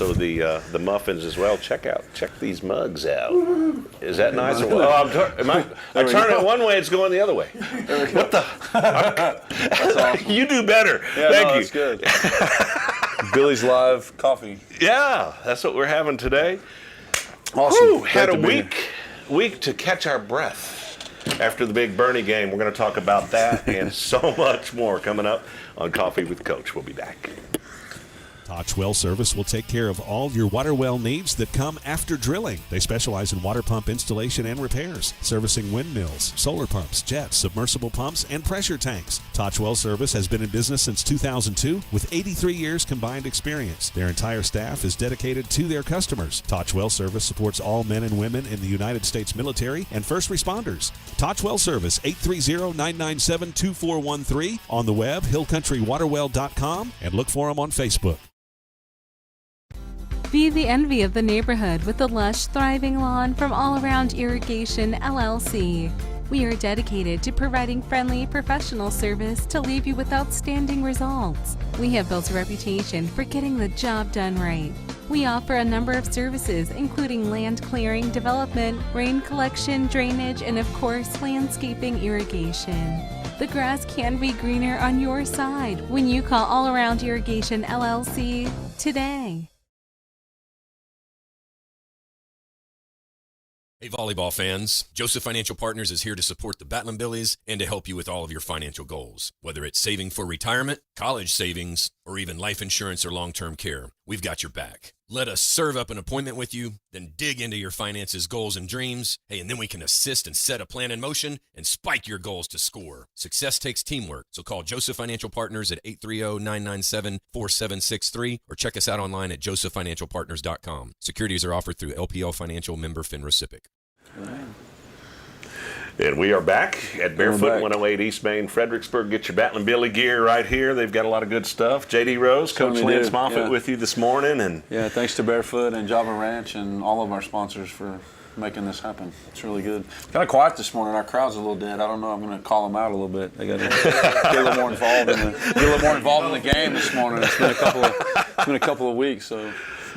also the muffins as well. Check these mugs out. Is that nice? I turn it one way, it's going the other way. What the? That's awesome. You do better. Yeah, Thank you. That's good. Billy's Live Coffee. Yeah, that's what we're having today. Awesome. Whew, had a week to catch our breath after the big Burnet game. We're going to talk about that and so much more coming up on Coffee with Coach. We'll be back. Touch Well Service will take care of all your water well needs that come after drilling. They specialize in water pump installation and repairs, servicing windmills, solar pumps, jets, submersible pumps, and pressure tanks. Touch Well Service has been in business since 2002 with 83 years combined experience. Their entire staff is dedicated to their customers. Touch Well Service supports all men and women in the United States military and first responders. Touch Well Service, 830-997-2413. On the web, hillcountrywaterwell.com, and look for them on Facebook. Be the envy of the neighborhood with the lush, thriving lawn from All Around Irrigation, LLC. We are dedicated to providing friendly, professional service to leave you with outstanding results. We have built a reputation for getting the job done right. We offer a number of services, including land clearing, development, rain collection, drainage, and of course, landscaping irrigation. The grass can be greener on your side when you call All Around Irrigation, LLC today. Hey volleyball fans, Joseph Financial Partners is here to support the Battling Billies and to help you with all of your financial goals. Whether it's saving for retirement, college savings, or even life insurance or long-term care, we've got your back. Let us serve up an appointment with you, then dig into your finances, goals, and dreams. Hey, and then we can assist and set a plan in motion and spike your goals to score. Success takes teamwork, so call Joseph Financial Partners at 830-997-4763 or check us out online at josephfinancialpartners.com. Securities are offered through LPL Financial, member FINRA SIPC. And we are back at Barefoot 108 East Main, Fredericksburg. Get your Battling Billy gear right here. They've got a lot of good stuff. J.D. Rose, Coach Lance Moffet with you this morning. And thanks to Barefoot and Java Ranch and all of our sponsors for making this happen. It's really good. Kind of quiet this morning. Our crowd's a little dead. I don't know. I'm going to call them out a little bit. They got to get a little more involved in the game this morning. It's been a couple of weeks, so.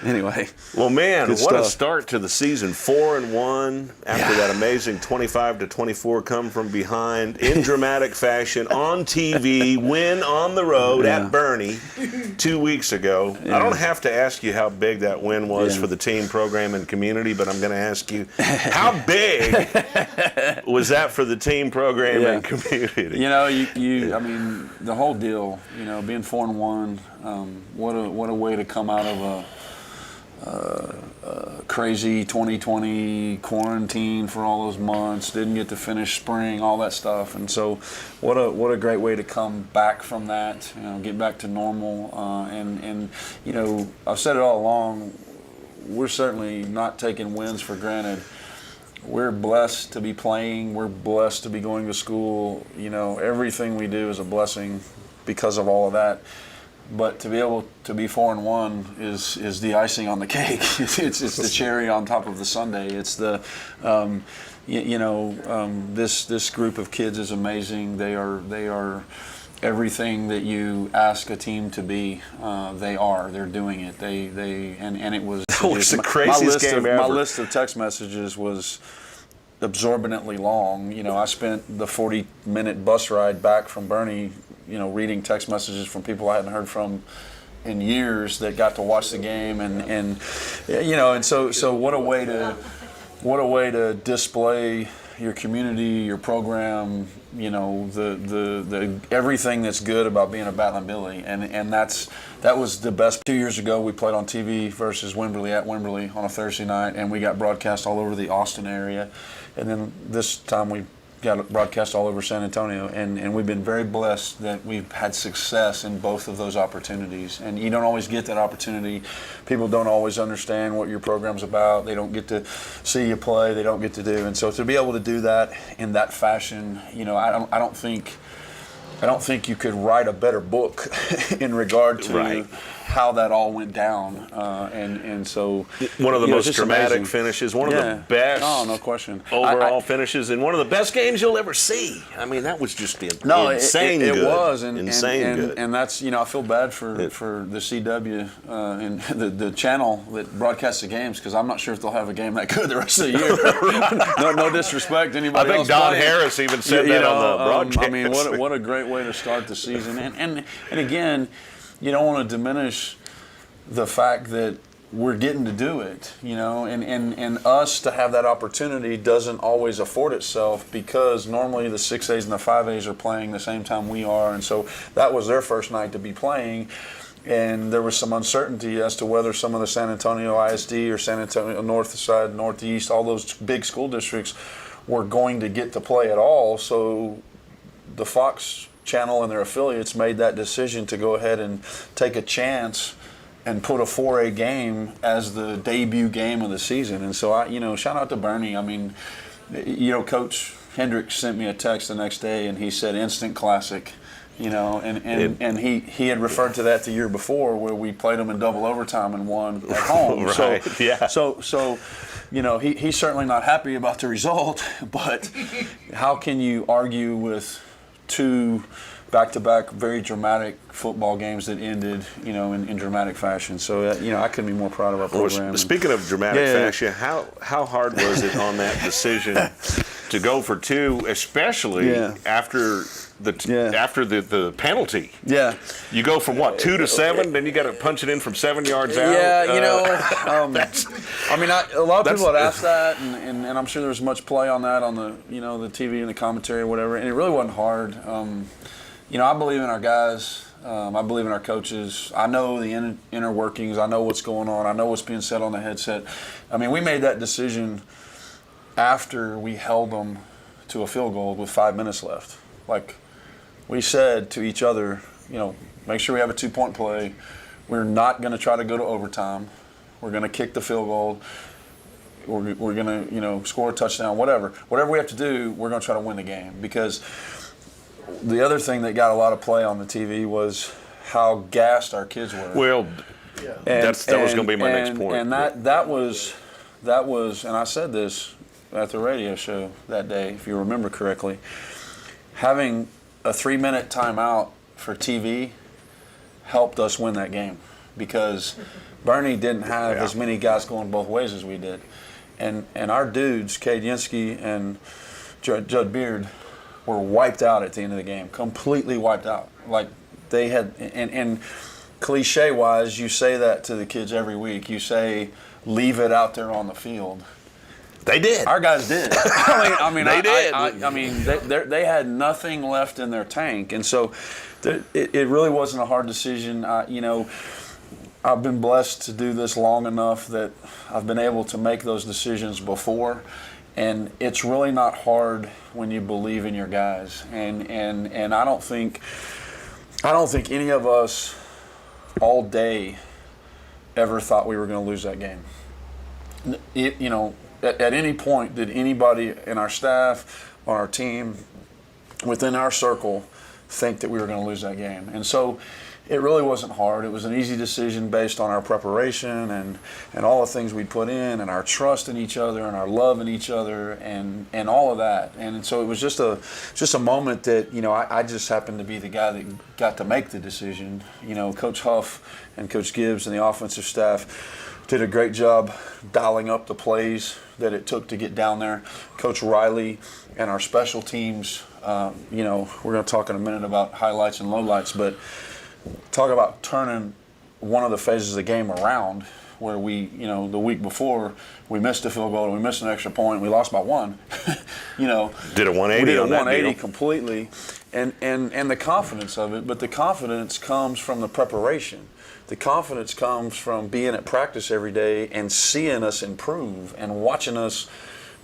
Anyway. Well, man, what a start to the season. 4-1 after that amazing 25-24 come from behind in dramatic fashion on TV, win on the road at Burnet 2 weeks ago. I don't have to ask you how big that win was for the team, program, and community, but I'm going to ask you, how big was that for the team, program, and community? You know, I mean, the whole deal, you know, being 4-1, what a way to come out of a crazy 2020 quarantine for all those months, didn't get to finish spring, all that stuff, and so what a great way to come back from that, you know, get back to normal, and you know, I've said it all along, we're certainly not taking wins for granted. We're blessed to be playing, we're blessed to be going to school, you know, everything we do is a blessing because of all of that. But to be able to be 4-1 is the icing on the cake. It's the cherry on top of the sundae. It's the, this group of kids is amazing. They are everything that you ask a team to be. They're doing it. And it was. That was the craziest game ever. My list of text messages was absorbently long. You know, I spent the 40-minute bus ride back from Burnet, you know, reading text messages from people I hadn't heard from in years that got to watch the game, and you know, and so what a way to display your community, your program, you know, the everything that's good about being a Battling Billy, and that was the best. 2 years ago, we played on TV versus Wimberley at Wimberley on a Thursday night, and we got broadcast all over the Austin area, and then this time we got broadcast all over San Antonio, and we've been very blessed that we've had success in both of those opportunities. And you don't always get that opportunity. People don't always understand what your program's about. They don't get to see you play. They don't get to do. And so to be able to do that in that fashion, you know, I don't think you could write a better book in regard to how that all went down, and so one of the most just dramatic amazing. finishes, one of the best no question overall finishes, and one of the best games you'll ever see. I mean, that was just insane it good. was, insane good. And that's, I feel bad for the CW and the channel that broadcasts the games, because I'm not sure if they'll have a game that good the rest of the year. no disrespect to anybody I think else Don playing. Harris even said that on the broadcast. I mean, what a great way to start the season, and again, you don't want to diminish the fact that we're getting to do it, and us to have that opportunity doesn't always afford itself, because normally the 6As and the 5As are playing the same time we are, and so that was their first night to be playing, and there was some uncertainty as to whether some of the San Antonio ISD or San Antonio North Side, Northeast, all those big school districts were going to get to play at all. So the Fox channel and their affiliates made that decision to go ahead and take a chance and put a 4A game as the debut game of the season. And so shout out to Bernie. I mean, Coach Hendricks sent me a text the next day, and he said instant classic. And he had referred to that the year before, where we played them in double overtime and won at home. Right. So he's certainly not happy about the result, but how can you argue with two back-to-back very dramatic football games that ended, in dramatic fashion? So, I couldn't be more proud of our program. Well, speaking of dramatic fashion, how hard was it on that decision to go for two, especially after the penalty? Yeah. You go from 2 to 7, then you got to punch it in from 7 yards out. Yeah, a lot of people had asked that, and I'm sure there was much play on that on the the TV and the commentary or whatever, and it really wasn't hard. I believe in our guys. I believe in our coaches. I know the inner workings. I know what's going on. I know what's being said on the headset. I mean, we made that decision after we held them to a field goal with 5 minutes left. Like, we said to each other, make sure we have a 2-point play. We're not going to try to go to overtime. We're going to kick the field goal. We're going to, score a touchdown, whatever. Whatever we have to do, we're going to try to win the game. Because the other thing that got a lot of play on the TV was how gassed our kids were. Well, that was going to be my next point. And that was, and I said this at the radio show that day, if you remember correctly, having a 3-minute timeout for TV helped us win that game, because Bernie didn't have as many guys going both ways as we did. And our dudes, Cade Yinsky and Judd Beard, were wiped out at the end of the game, completely wiped out. Like, they had, and cliche-wise, you say that to the kids every week. You say, leave it out there on the field. They did. Our guys did. They did. I mean, they had nothing left in their tank, and so it really wasn't a hard decision. I've been blessed to do this long enough that I've been able to make those decisions before, and it's really not hard when you believe in your guys. And I don't think any of us all day ever thought we were going to lose that game. At any point, did anybody in our staff, on our team, within our circle, think that we were going to lose that game? And so it really wasn't hard. It was an easy decision based on our preparation and all the things we put in, and our trust in each other and our love in each other and all of that. And so it was just a moment that, I just happened to be the guy that got to make the decision. Coach Huff and Coach Gibbs and the offensive staff did a great job dialing up the plays that it took to get down there. Coach Riley and our special teams, we're going to talk in a minute about highlights and lowlights, but talk about turning one of the phases of the game around, where we, the week before, we missed a field goal and we missed an extra point and we lost by 1. Did a 180 we did a on that 180 deal. completely, and the confidence of it. But the confidence comes from the preparation. The confidence comes from being at practice every day and seeing us improve and watching us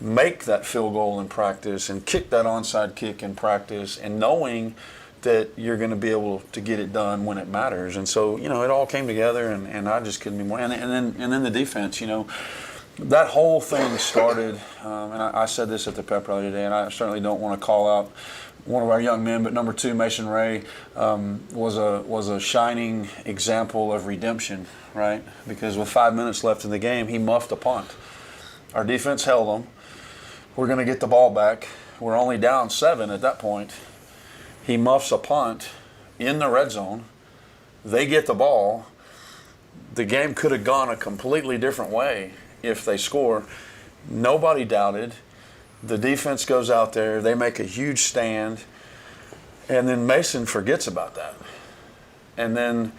make that field goal in practice and kick that onside kick in practice, and knowing that you're going to be able to get it done when it matters. And so, it all came together, and I just couldn't be more. And then the defense, that whole thing started, and I said this at the pep rally today, and I certainly don't want to call out one of our young men, but number 2, Mason Ray, was a shining example of redemption, right? Because with 5 minutes left in the game, he muffed a punt. Our defense held him. We're going to get the ball back. We're only down 7 at that point. He muffs a punt in the red zone. They get the ball. The game could have gone a completely different way if they score. Nobody doubted. The defense goes out there. They make a huge stand. And then Mason forgets about that. And then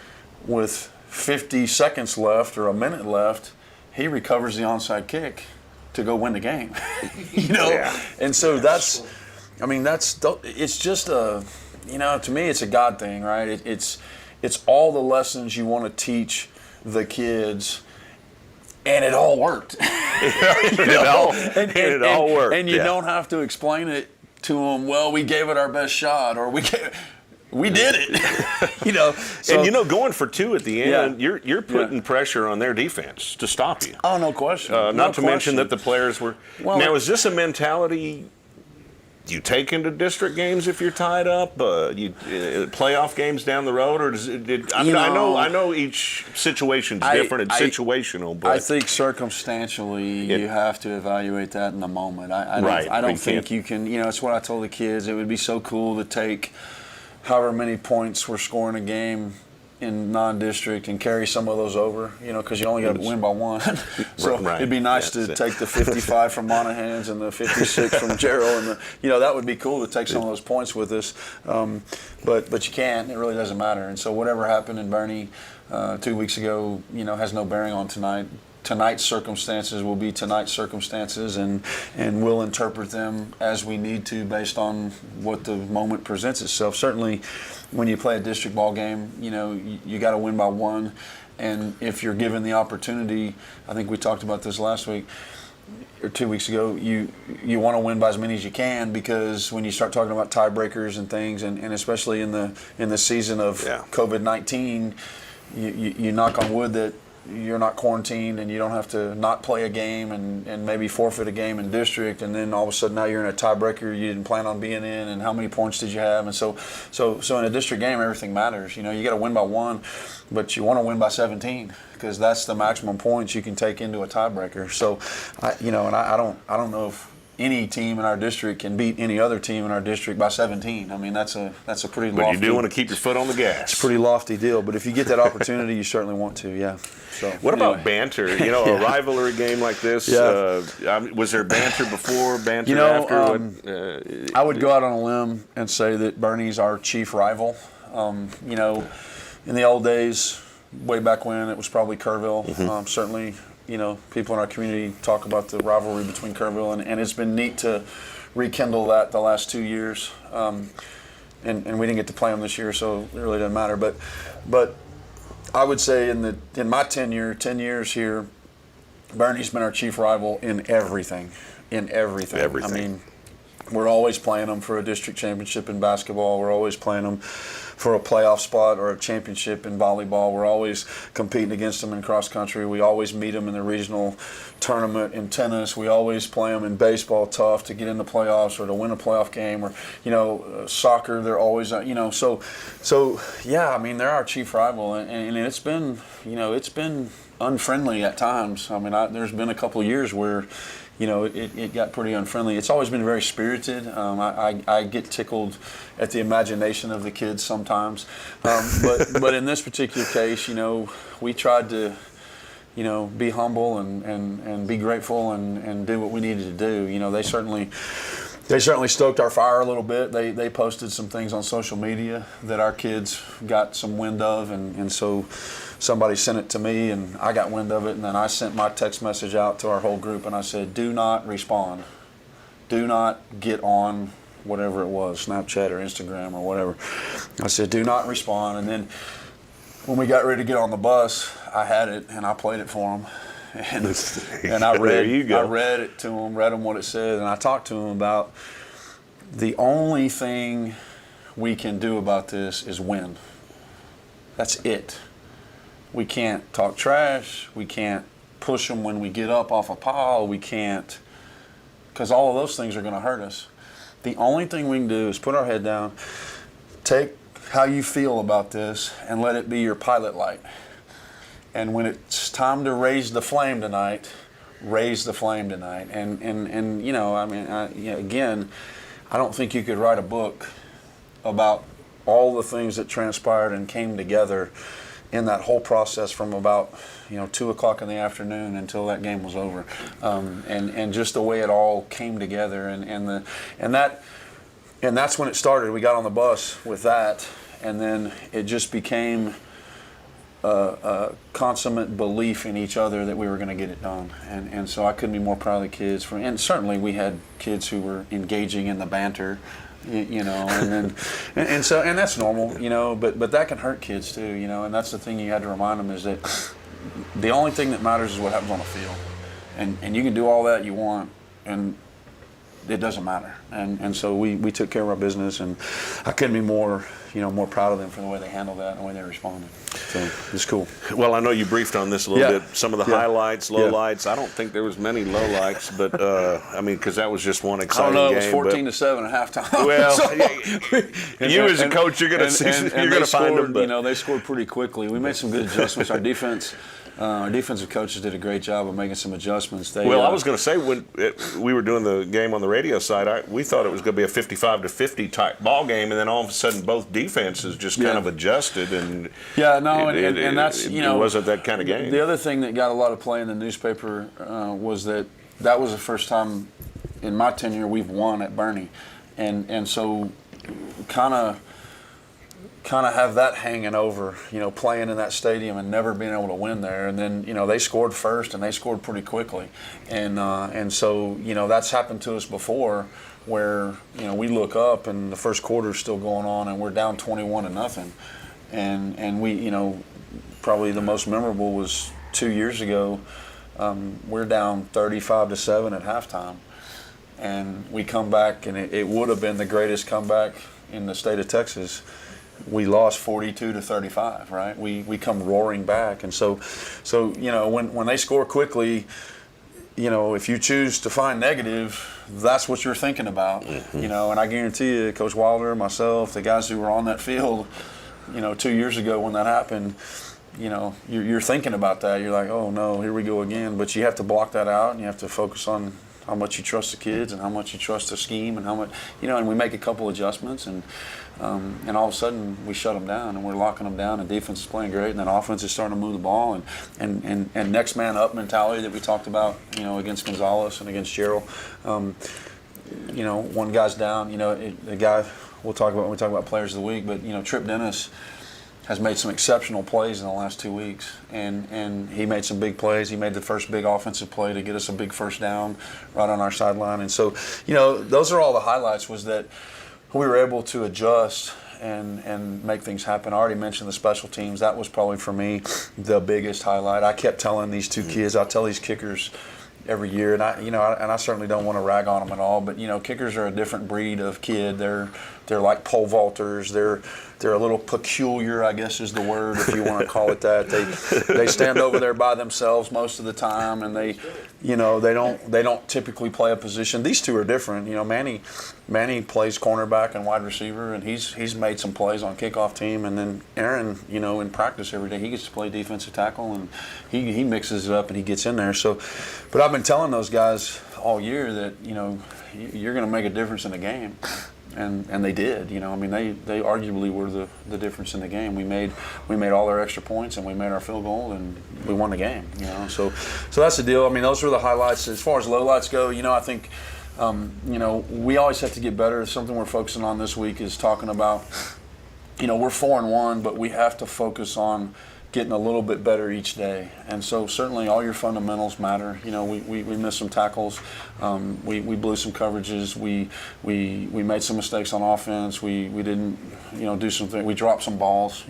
with 50 seconds left or a minute left, he recovers the onside kick to go win the game. Yeah. And so it's just a, to me it's a God thing, right? It's all the lessons you want to teach the kids, and it all worked. It all worked. And you don't have to explain it to them. Well, we gave it our best shot, or we did it. So, and going for 2 at the end, Yeah. you're putting pressure on their defense to stop you. Oh, no question. Not to mention that the players were. Well, now, is this a mentality you take into district games if you're tied up? Playoff games down the road, or I know each situation's different and situational, but I think circumstantially you have to evaluate that in the moment. I don't think you can. It's what I told the kids. It would be so cool to take however many points we're scoring a game in non-district and carry some of those over, because you only got to win by 1. So it'd be nice to take the 55 from Monaghan's and the 56 from Gerald, and that would be cool to take some of those points with us. But you can't. It really doesn't matter. And so whatever happened in Bernie 2 weeks ago, has no bearing on tonight. Tonight's circumstances will be tonight's circumstances, and we'll interpret them as we need to based on what the moment presents itself. Certainly, when you play a district ball game, you got to win by 1, and if you're given the opportunity, I think we talked about this last week or 2 weeks ago, you want to win by as many as you can, because when you start talking about tiebreakers and things, and especially in the season of COVID-19, you knock on wood that you're not quarantined and you don't have to not play a game and maybe forfeit a game in district, and then all of a sudden now you're in a tiebreaker you didn't plan on being in, and how many points did you have? And so in a district game everything matters. You got to win by 1, but you want to win by 17, because that's the maximum points you can take into a tiebreaker. So I don't know if any team in our district can beat any other team in our district by 17. I mean, that's a pretty lofty. But you do want to keep your foot on the gas. It's a pretty lofty deal. But if you get that opportunity, you certainly want to. Yeah. So what about banter? A rivalry game like this. Was there banter before? Banter after? I would go out on a limb and say that Bernie's our chief rival. In the old days, way back when, it was probably Kerrville. Mm-hmm. Certainly. People in our community talk about the rivalry between Kerrville, and it's been neat to rekindle that the last 2 years. And we didn't get to play them this year, so it really doesn't matter. But I would say in my 10 years here, Bernie's been our chief rival in everything. I mean, we're always playing them for a district championship in basketball. We're always playing them for a playoff spot or a championship in volleyball. We're always competing against them in cross country. We always meet them in the regional tournament in tennis. We always play them in baseball, tough to get in the playoffs or to win a playoff game, or soccer. They're always so yeah. I mean, they're our chief rival, and it's been unfriendly at times. I mean, there's been a couple of years where it got pretty unfriendly. It's always been very spirited. I get tickled at the imagination of the kids sometimes. But in this particular case, we tried to, be humble and be grateful and do what we needed to do. They certainly stoked our fire a little bit. They posted some things on social media that our kids got some wind of, and so somebody sent it to me, and I got wind of it, and then I sent my text message out to our whole group, and I said, do not respond. Do not get on whatever it was, Snapchat or Instagram or whatever. I said, do not respond. And then when we got ready to get on the bus, I had it, and I played it for them. And I read it to them, read them what it said, and I talked to them about the only thing we can do about this is win. That's it. We can't talk trash. We can't push them when we get up off a pile. We can't, because all of those things are going to hurt us. the only thing we can do is put our head down, take how you feel about this, and let it be your pilot light. And when it's time to raise the flame tonight, raise the flame tonight. And you know, I mean, again, I don't think you could write a book about all the things that transpired and came together in that whole process from about 2 o'clock in the afternoon until that game was over, and just the way it all came together, and that's when it started. We got on the bus with that, and then it just became a consummate belief in each other that we were going to get it done, and so I couldn't be more proud of the kids. And certainly we had kids who were engaging in the banter, and that's normal, but that can hurt kids too, and that's the thing you had to remind them is that the only thing that matters is what happens on the field, and you can do all that you want, and it doesn't matter. And so we took care of our business, and I couldn't be more proud of them for the way they handled that and the way they responded. So it's cool. Well, I know you briefed on this a little bit. Some of the highlights, lowlights. I don't think there was many lowlights, but I mean, because that was just one exciting game. I don't know. It was 14-7 at halftime. Well, you as a coach, you're going to find them. But they scored pretty quickly. We made some good adjustments. Our defensive coaches did a great job of making some adjustments. I was going to say, when we were doing the game on the radio side, we thought it was going to be a 55-50 type ball game, and then all of a sudden both defenses just kind of adjusted, and and that's it wasn't that kind of game. The other thing that got a lot of play in the newspaper was that was the first time in my tenure we've won at Burnet, and so kind of have that hanging over, playing in that stadium and never being able to win there. And then, they scored first, and they scored pretty quickly. And so, that's happened to us before where, we look up and the first quarter is still going on and we're down 21-0. And we, probably the most memorable was 2 years ago. We're down 35-7 at halftime. And we come back, and it would have been the greatest comeback in the state of Texas. We lost 42-35, right? We come roaring back, and so when they score quickly, if you choose to find negative, that's what you're thinking about, and I guarantee you, Coach Wilder, myself, the guys who were on that field, 2 years ago when that happened, you're thinking about that. You're like, oh no, here we go again. But you have to block that out, and you have to focus on how much you trust the kids and how much you trust the scheme and how much, and we make a couple adjustments, and all of a sudden we shut them down, and we're locking them down, and defense is playing great, and then offense is starting to move the ball, and next man up mentality that we talked about, against Gonzalez and against Gerald. One guy's down, the guy we'll talk about when we talk about players of the week, but Trip Dennis has made some exceptional plays in the last 2 weeks, and he made some big plays. He made the first big offensive play to get us a big first down right on our sideline, and so those are all the highlights, was that we were able to adjust and make things happen. I already mentioned the special teams. That was probably for me the biggest highlight. I kept telling these two kids, I tell these kickers every year, and I certainly don't want to rag on them at all, but kickers are a different breed of kid. They're like pole vaulters. They're a little peculiar, I guess is the word, if you want to call it that. They stand over there by themselves most of the time, and they don't typically play a position. These two are different. Manny plays cornerback and wide receiver, and he's made some plays on kickoff team, and then Aaron, in practice every day, he gets to play defensive tackle, and he mixes it up and he gets in there. So, but I've been telling those guys all year that you're going to make a difference in the game. And they did, they arguably were the difference in the game. We made all our extra points, and we made our field goal, and we won the game, So that's the deal. Those were the highlights. As far as lowlights go, I think, we always have to get better. Something we're focusing on this week is talking about, we're 4-1, but we have to focus on getting a little bit better each day. And so certainly all your fundamentals matter. We missed some tackles. We blew some coverages. We made some mistakes on offense. We didn't, do something. We dropped some balls,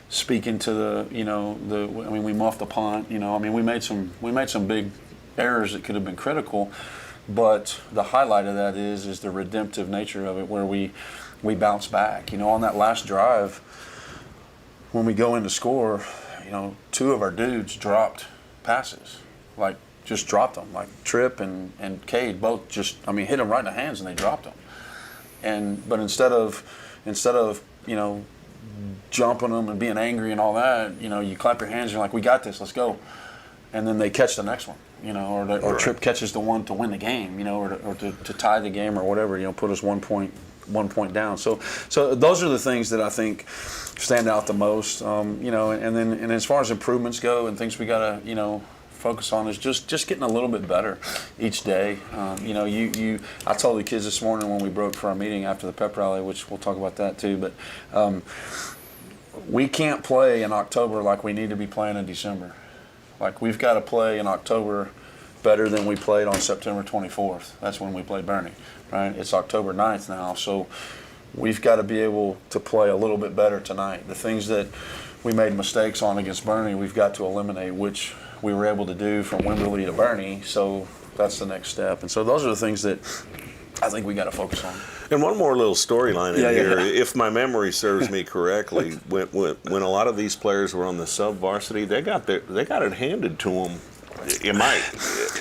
speaking to we muffed the punt, we made some big errors that could have been critical, but the highlight of that is the redemptive nature of it, where we bounce back. On that last drive, when we go in to score, two of our dudes dropped passes, like just dropped them. Like Tripp and Cade both just, hit them right in the hands and they dropped them. But instead of jumping them and being angry and all that, you clap your hands and you're like, we got this, let's go. And then they catch the next one, or Tripp catches the one to win the game, or to tie the game or whatever, put us 1 point down. So those are the things that I think stand out the most, and as far as improvements go and things we got to, focus on is just getting a little bit better each day. I told the kids this morning when we broke for our meeting after the pep rally, which we'll talk about that too, but we can't play in October like we need to be playing in December. Like we've got to play in October better than we played on September 24th. That's when we played Burnet, right? It's October 9th now, so we've got to be able to play a little bit better tonight. The things that we made mistakes on against Burnet, we've got to eliminate, which we were able to do from Wimberley to Burnet, so that's the next step. And so those are the things that I think we got to focus on. And one more little storyline in here. If my memory serves me correctly, when a lot of these players were on the sub-varsity, they got it handed to them. You might,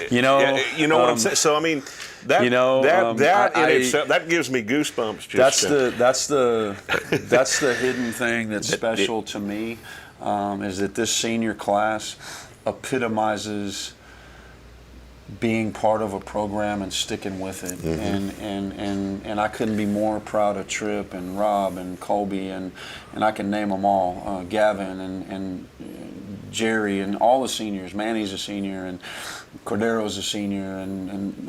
you know what I'm saying. So that gives me goosebumps. That's the hidden thing that's special to me, is that this senior class epitomizes being part of a program and sticking with it. Mm-hmm. And I couldn't be more proud of Tripp and Rob and Colby and I can name them all, Gavin and Jerry and all the seniors. Manny's a senior and Cordero's a senior and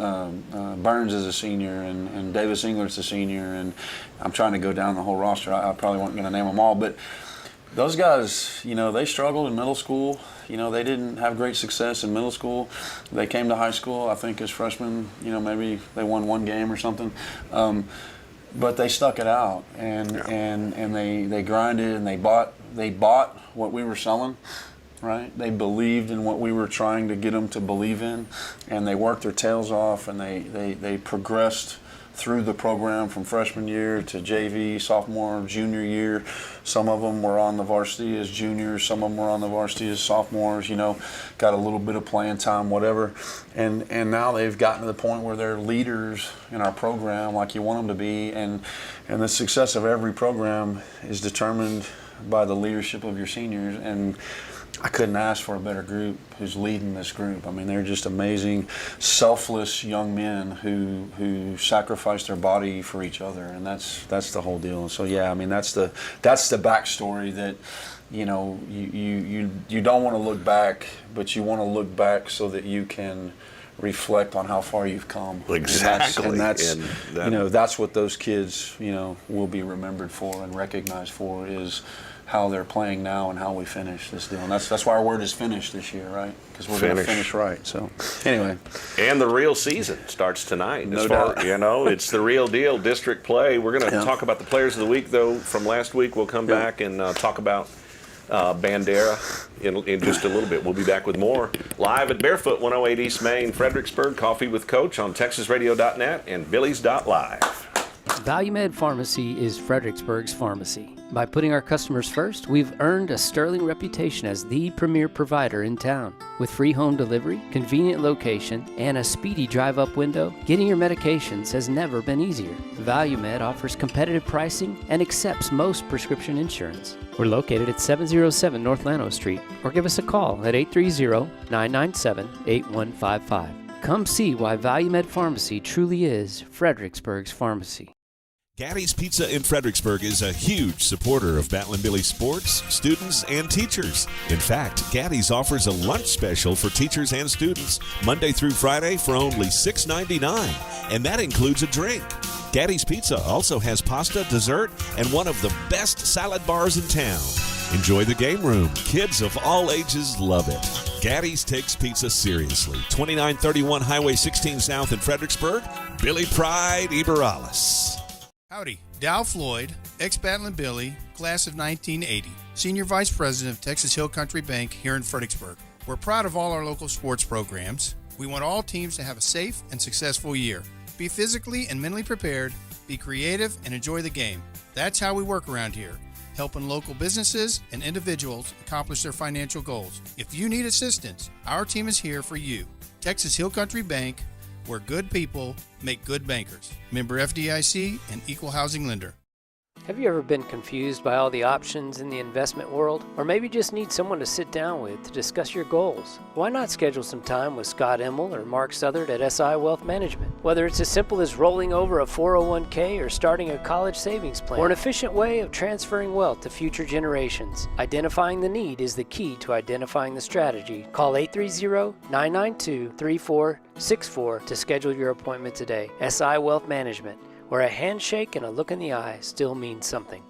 Burns is a senior and Davis Englert's a senior, and I'm trying to go down the whole roster. I probably wasn't going to name them all, but those guys, they struggled in middle school. They didn't have great success in middle school. They came to high school, I think as freshmen, maybe they won one game or something. But they stuck it out and they grinded and they bought what we were selling, right? They believed in what we were trying to get them to believe in, and they worked their tails off, and they progressed through the program from freshman year to JV, sophomore, junior year. Some of them were on the varsity as juniors, some of them were on the varsity as sophomores, got a little bit of playing time, whatever. And now they've gotten to the point where they're leaders in our program like you want them to be. And the success of every program is determined by the leadership of your seniors. And I couldn't ask for a better group who's leading this group. They're just amazing, selfless young men who sacrifice their body for each other, and that's the whole deal. And so that's the backstory that you don't want to look back, but you want to look back so that you can reflect on how far you've come. Exactly. And that's what those kids will be remembered for and recognized for, is how they're playing now and how we finish this deal. And that's why our word is finish this year, right? Because we're going to finish right. So anyway. And the real season starts tonight. No doubt. It's the real deal, district play. We're going to talk about the players of the week, though, from last week. We'll come back and talk about Bandera in just a little bit. We'll be back with more live at Barefoot 108 East Main, Fredericksburg. Coffee with Coach on TexasRadio.net and Billy's.live. ValueMed Pharmacy is Fredericksburg's pharmacy. By putting our customers first, we've earned a sterling reputation as the premier provider in town. With free home delivery, convenient location, and a speedy drive-up window, getting your medications has never been easier. ValueMed offers competitive pricing and accepts most prescription insurance. We're located at 707 North Llano Street, or give us a call at 830-997-8155. Come see why ValueMed Pharmacy truly is Fredericksburg's pharmacy. Gaddy's Pizza in Fredericksburg is a huge supporter of Battling Billy sports, students, and teachers. In fact, Gaddy's offers a lunch special for teachers and students Monday through Friday for only $6.99, and that includes a drink. Gaddy's Pizza also has pasta, dessert, and one of the best salad bars in town. Enjoy the game room. Kids of all ages love it. Gaddy's takes pizza seriously. 2931 Highway 16 South in Fredericksburg. Billy Pride Iberales. Howdy, Dow Floyd, ex-Battling Billy, class of 1980, Senior Vice President of Texas Hill Country Bank here in Fredericksburg. We're proud of all our local sports programs. We want all teams to have a safe and successful year. Be physically and mentally prepared, be creative, and enjoy the game. That's how we work around here, helping local businesses and individuals accomplish their financial goals. If you need assistance, our team is here for you. Texas Hill Country Bank, where good people make good bankers. Member FDIC and equal housing lender. Have you ever been confused by all the options in the investment world? Or maybe just need someone to sit down with to discuss your goals? Why not schedule some time with Scott Emmel or Mark Southard at SI Wealth Management? Whether it's as simple as rolling over a 401k or starting a college savings plan, or an efficient way of transferring wealth to future generations, identifying the need is the key to identifying the strategy. Call 830-992-3464 to schedule your appointment today. SI Wealth Management, where a handshake and a look in the eye still means something.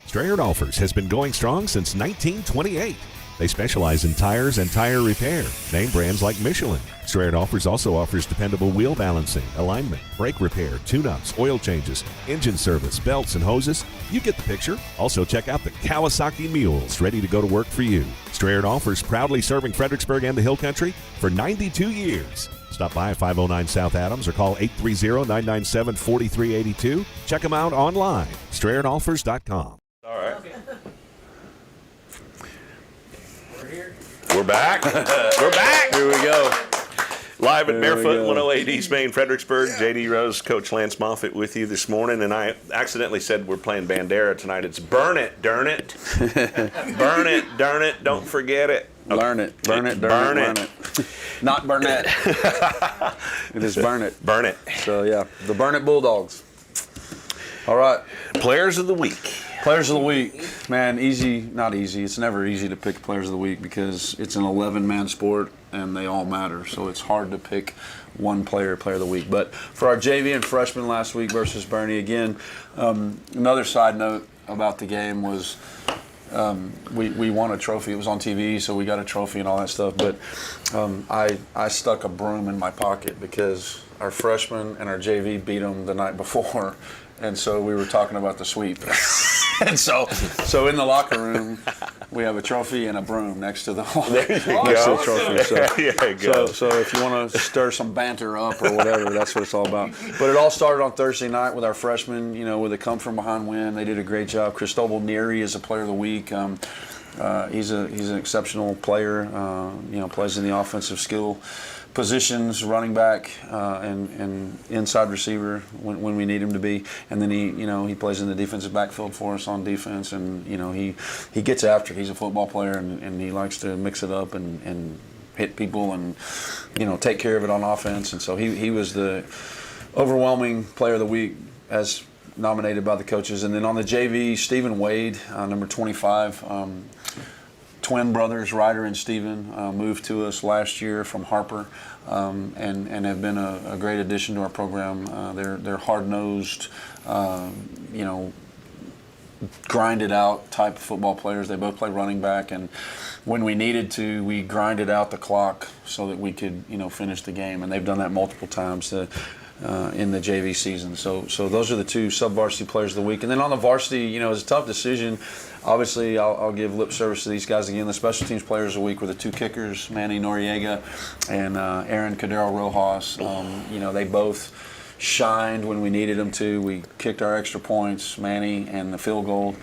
Strayer Dolphers has been going strong since 1928. They specialize in tires and tire repair. Name brands like Michelin. Strayer Dolphers also offers dependable wheel balancing, alignment, brake repair, tune-ups, oil changes, engine service, belts, and hoses. You get the picture. Also check out the Kawasaki Mules, ready to go to work for you. Strayer Dolphers, proudly serving Fredericksburg and the Hill Country for 92 years. Stop by 509 South Adams or call 830-997-4382. Check them out online, StrayerDolphers.com. All right. We're back. We're back. Here we go. Live at Barefoot 108 East Main, Fredericksburg. JD Rose, Coach Lance Moffet with you this morning. And I accidentally said we're playing Bandera tonight. It's Burnet, darn it. Burnet, darn it. Don't forget it. Learn it. Burn it. Burn Learn it. it. Not Burnet. It is Burnet. Burnet. So, yeah, the Burnet Bulldogs. All right. Players of the week. Players of the week. Man, easy, not easy. It's never easy to pick players of the week because it's an 11-man sport and they all matter. So it's hard to pick one player of the week. But for our JV and freshman last week versus Burnet, again, another side note about the game was we won a trophy. It was on TV, so we got a trophy and all that stuff. But I stuck a broom in my pocket because our freshmen and our JV beat them the night before. And so we were talking about the sweep. And so in the locker room, we have a trophy and a broom next to the trophy. So, There you go. so if you want to stir some banter up or whatever, that's what it's all about. But it all started on Thursday night with our freshmen, with a come-from-behind win. They did a great job. Cristobal Neary is a player of the week. He's an exceptional player. Plays in the offensive skill positions, running back and inside receiver when we need him to be, and then he plays in the defensive backfield for us on defense, and he gets after it. He's a football player and he likes to mix it up and hit people and take care of it on offense, and so he was the overwhelming player of the week as nominated by the coaches. And then on the JV, Stephen Wade, number 25. Twin brothers, Ryder and Steven, moved to us last year from Harper and have been a great addition to our program. They're hard-nosed, grinded out type of football players. They both play running back, and when we needed to, we grinded out the clock so that we could finish the game, and they've done that multiple times in the JV season. So those are the two sub-varsity players of the week. And then on the varsity, it was a tough decision. Obviously, I'll give lip service to these guys again. The special teams players of the week were the two kickers, Manny Noriega and Aaron Cadero Rojas. They both shined when we needed them to. We kicked our extra points, Manny, and the field goal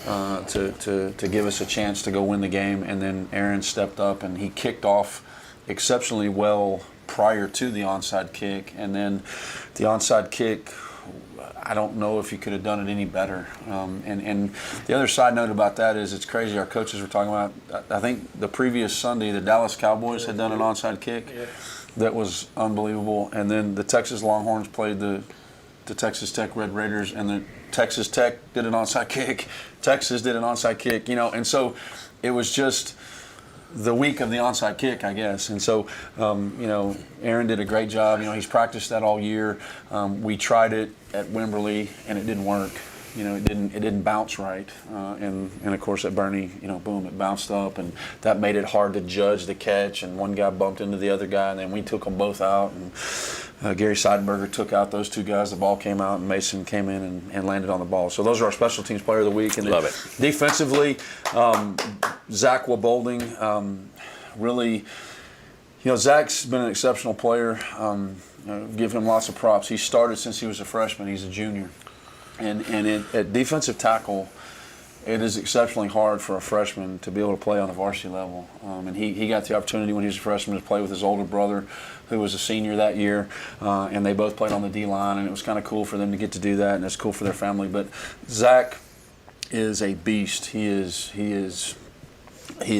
to give us a chance to go win the game. And then Aaron stepped up and he kicked off exceptionally well prior to the onside kick. And then the onside kick, I don't know if you could have done it any better. And the other side note about that is it's crazy. Our coaches were talking about, I think the previous Sunday, the Dallas Cowboys had done an onside kick. Yeah. That was unbelievable. And then the Texas Longhorns played the Texas Tech Red Raiders, and the Texas Tech did an onside kick. Texas did an onside kick, and so it was just the week of the onside kick, I guess. And so, Aaron did a great job. He's practiced that all year. We tried it at Wimberley, and it didn't work. It didn't bounce right. And of course at Burnet, boom, it bounced up, and that made it hard to judge the catch. And one guy bumped into the other guy, and then we took them both out. And Gary Seidenberger took out those two guys. The ball came out, and Mason came in and landed on the ball. So those are our special teams player of the week. And love it. Defensively, Zach Wabolding, really, Zach's been an exceptional player. Give him lots of props. He started since he was a freshman. He's a junior. And at defensive tackle, it is exceptionally hard for a freshman to be able to play on the varsity level. And he got the opportunity when he was a freshman to play with his older brother, who was a senior that year, and they both played on the D-line, and it was kind of cool for them to get to do that, and it's cool for their family. But Zach is a beast. He is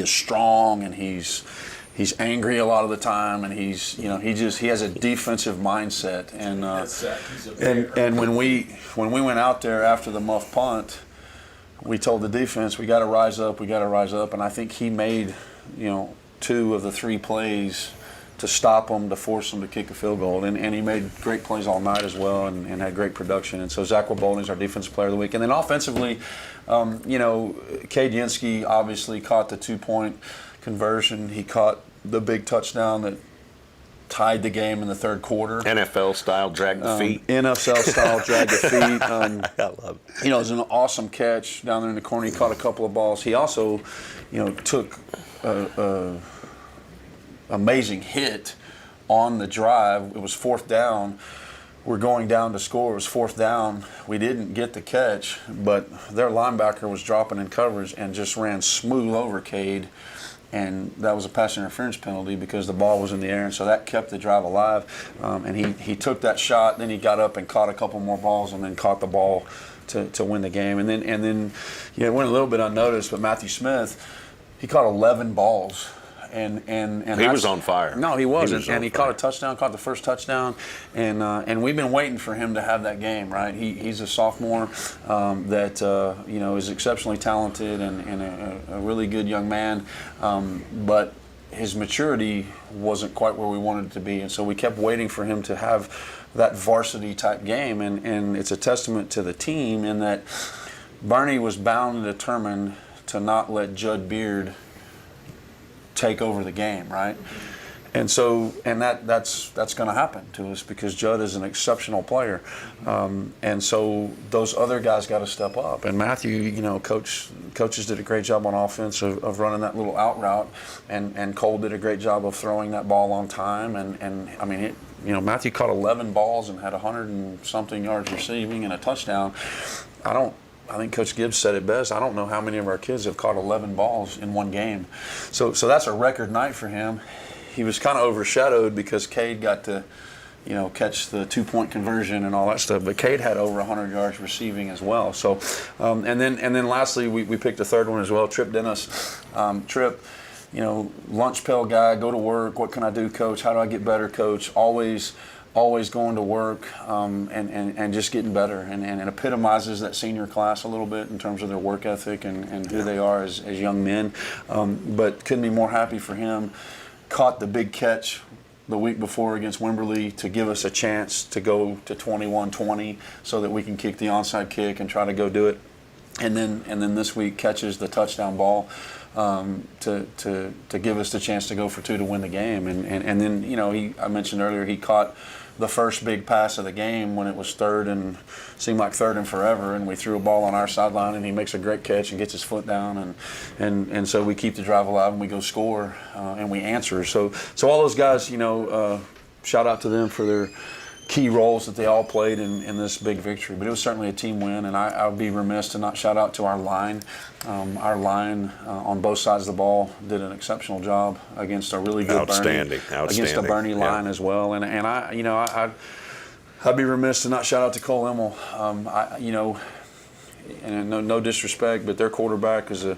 strong, and he's angry a lot of the time, and he has a defensive mindset. And when we went out there after the muff punt, we told the defense, we got to rise up, and I think he made 2 of the 3 plays to stop them, to force them to kick a field goal, and he made great plays all night as well, and had great production. And so Zach Bolden is our defensive player of the week. And then offensively, Cade Yansky obviously caught the 2-point conversion. He caught the big touchdown that tied the game in the third quarter. NFL style, drag the feet. NFL style, drag the feet. I love it. It was an awesome catch down there in the corner. He caught a couple of balls. He also, took a amazing hit on the drive. It was 4th down. We're going down to score. It was 4th down. We didn't get the catch, but their linebacker was dropping in coverage and just ran smooth over Cade. And that was a pass interference penalty because the ball was in the air, and so that kept the drive alive. And he took that shot, then he got up and caught a couple more balls, and then caught the ball to win the game. And then it went a little bit unnoticed, but Matthew Smith, he caught 11 balls. And he was on fire. No, he wasn't. And he caught a touchdown, caught the first touchdown, and we've been waiting for him to have that game, right? He's a sophomore that is exceptionally talented and a really good young man, but his maturity wasn't quite where we wanted it to be, and so we kept waiting for him to have that varsity type game, and it's a testament to the team in that Barney was bound and determined to not let Judd Beard take over the game, right? And so, that's going to happen to us because Judd is an exceptional player, and so those other guys got to step up. And Matthew, coaches did a great job on offense of running that little out route, and Cole did a great job of throwing that ball on time. And I mean, Matthew caught 11 balls and had 100 and something yards receiving and a touchdown. I think Coach Gibbs said it best. I don't know how many of our kids have caught 11 balls in one game. So that's a record night for him. He was kind of overshadowed because Cade got to, catch the 2-point conversion and all that stuff. But Cade had over 100 yards receiving as well. So, and then lastly, we picked a third one as well. Trip Dennis. Trip, lunch pail guy, go to work. What can I do, Coach? How do I get better, Coach? Always going to work and just getting better, and epitomizes that senior class a little bit in terms of their work ethic and who they are as young men. But couldn't be more happy for him. Caught the big catch the week before against Wimberley to give us a chance to go to 21-20 so that we can kick the onside kick and try to go do it. And then this week catches the touchdown ball to give us the chance to go for 2 to win the game. And then I mentioned earlier he caught the first big pass of the game when it was seemed like third and forever, and we threw a ball on our sideline, and he makes a great catch and gets his foot down, and so we keep the drive alive and we go score and we answer. So all those guys, shout out to them for their key roles that they all played in this big victory. But it was certainly a team win, and I would be remiss to not shout out to our line. Our line on both sides of the ball did an exceptional job against a really good Outstanding. Against the Bernie line as well. And I'd be remiss to not shout out to Cole Emmel. And no disrespect, but their quarterback is a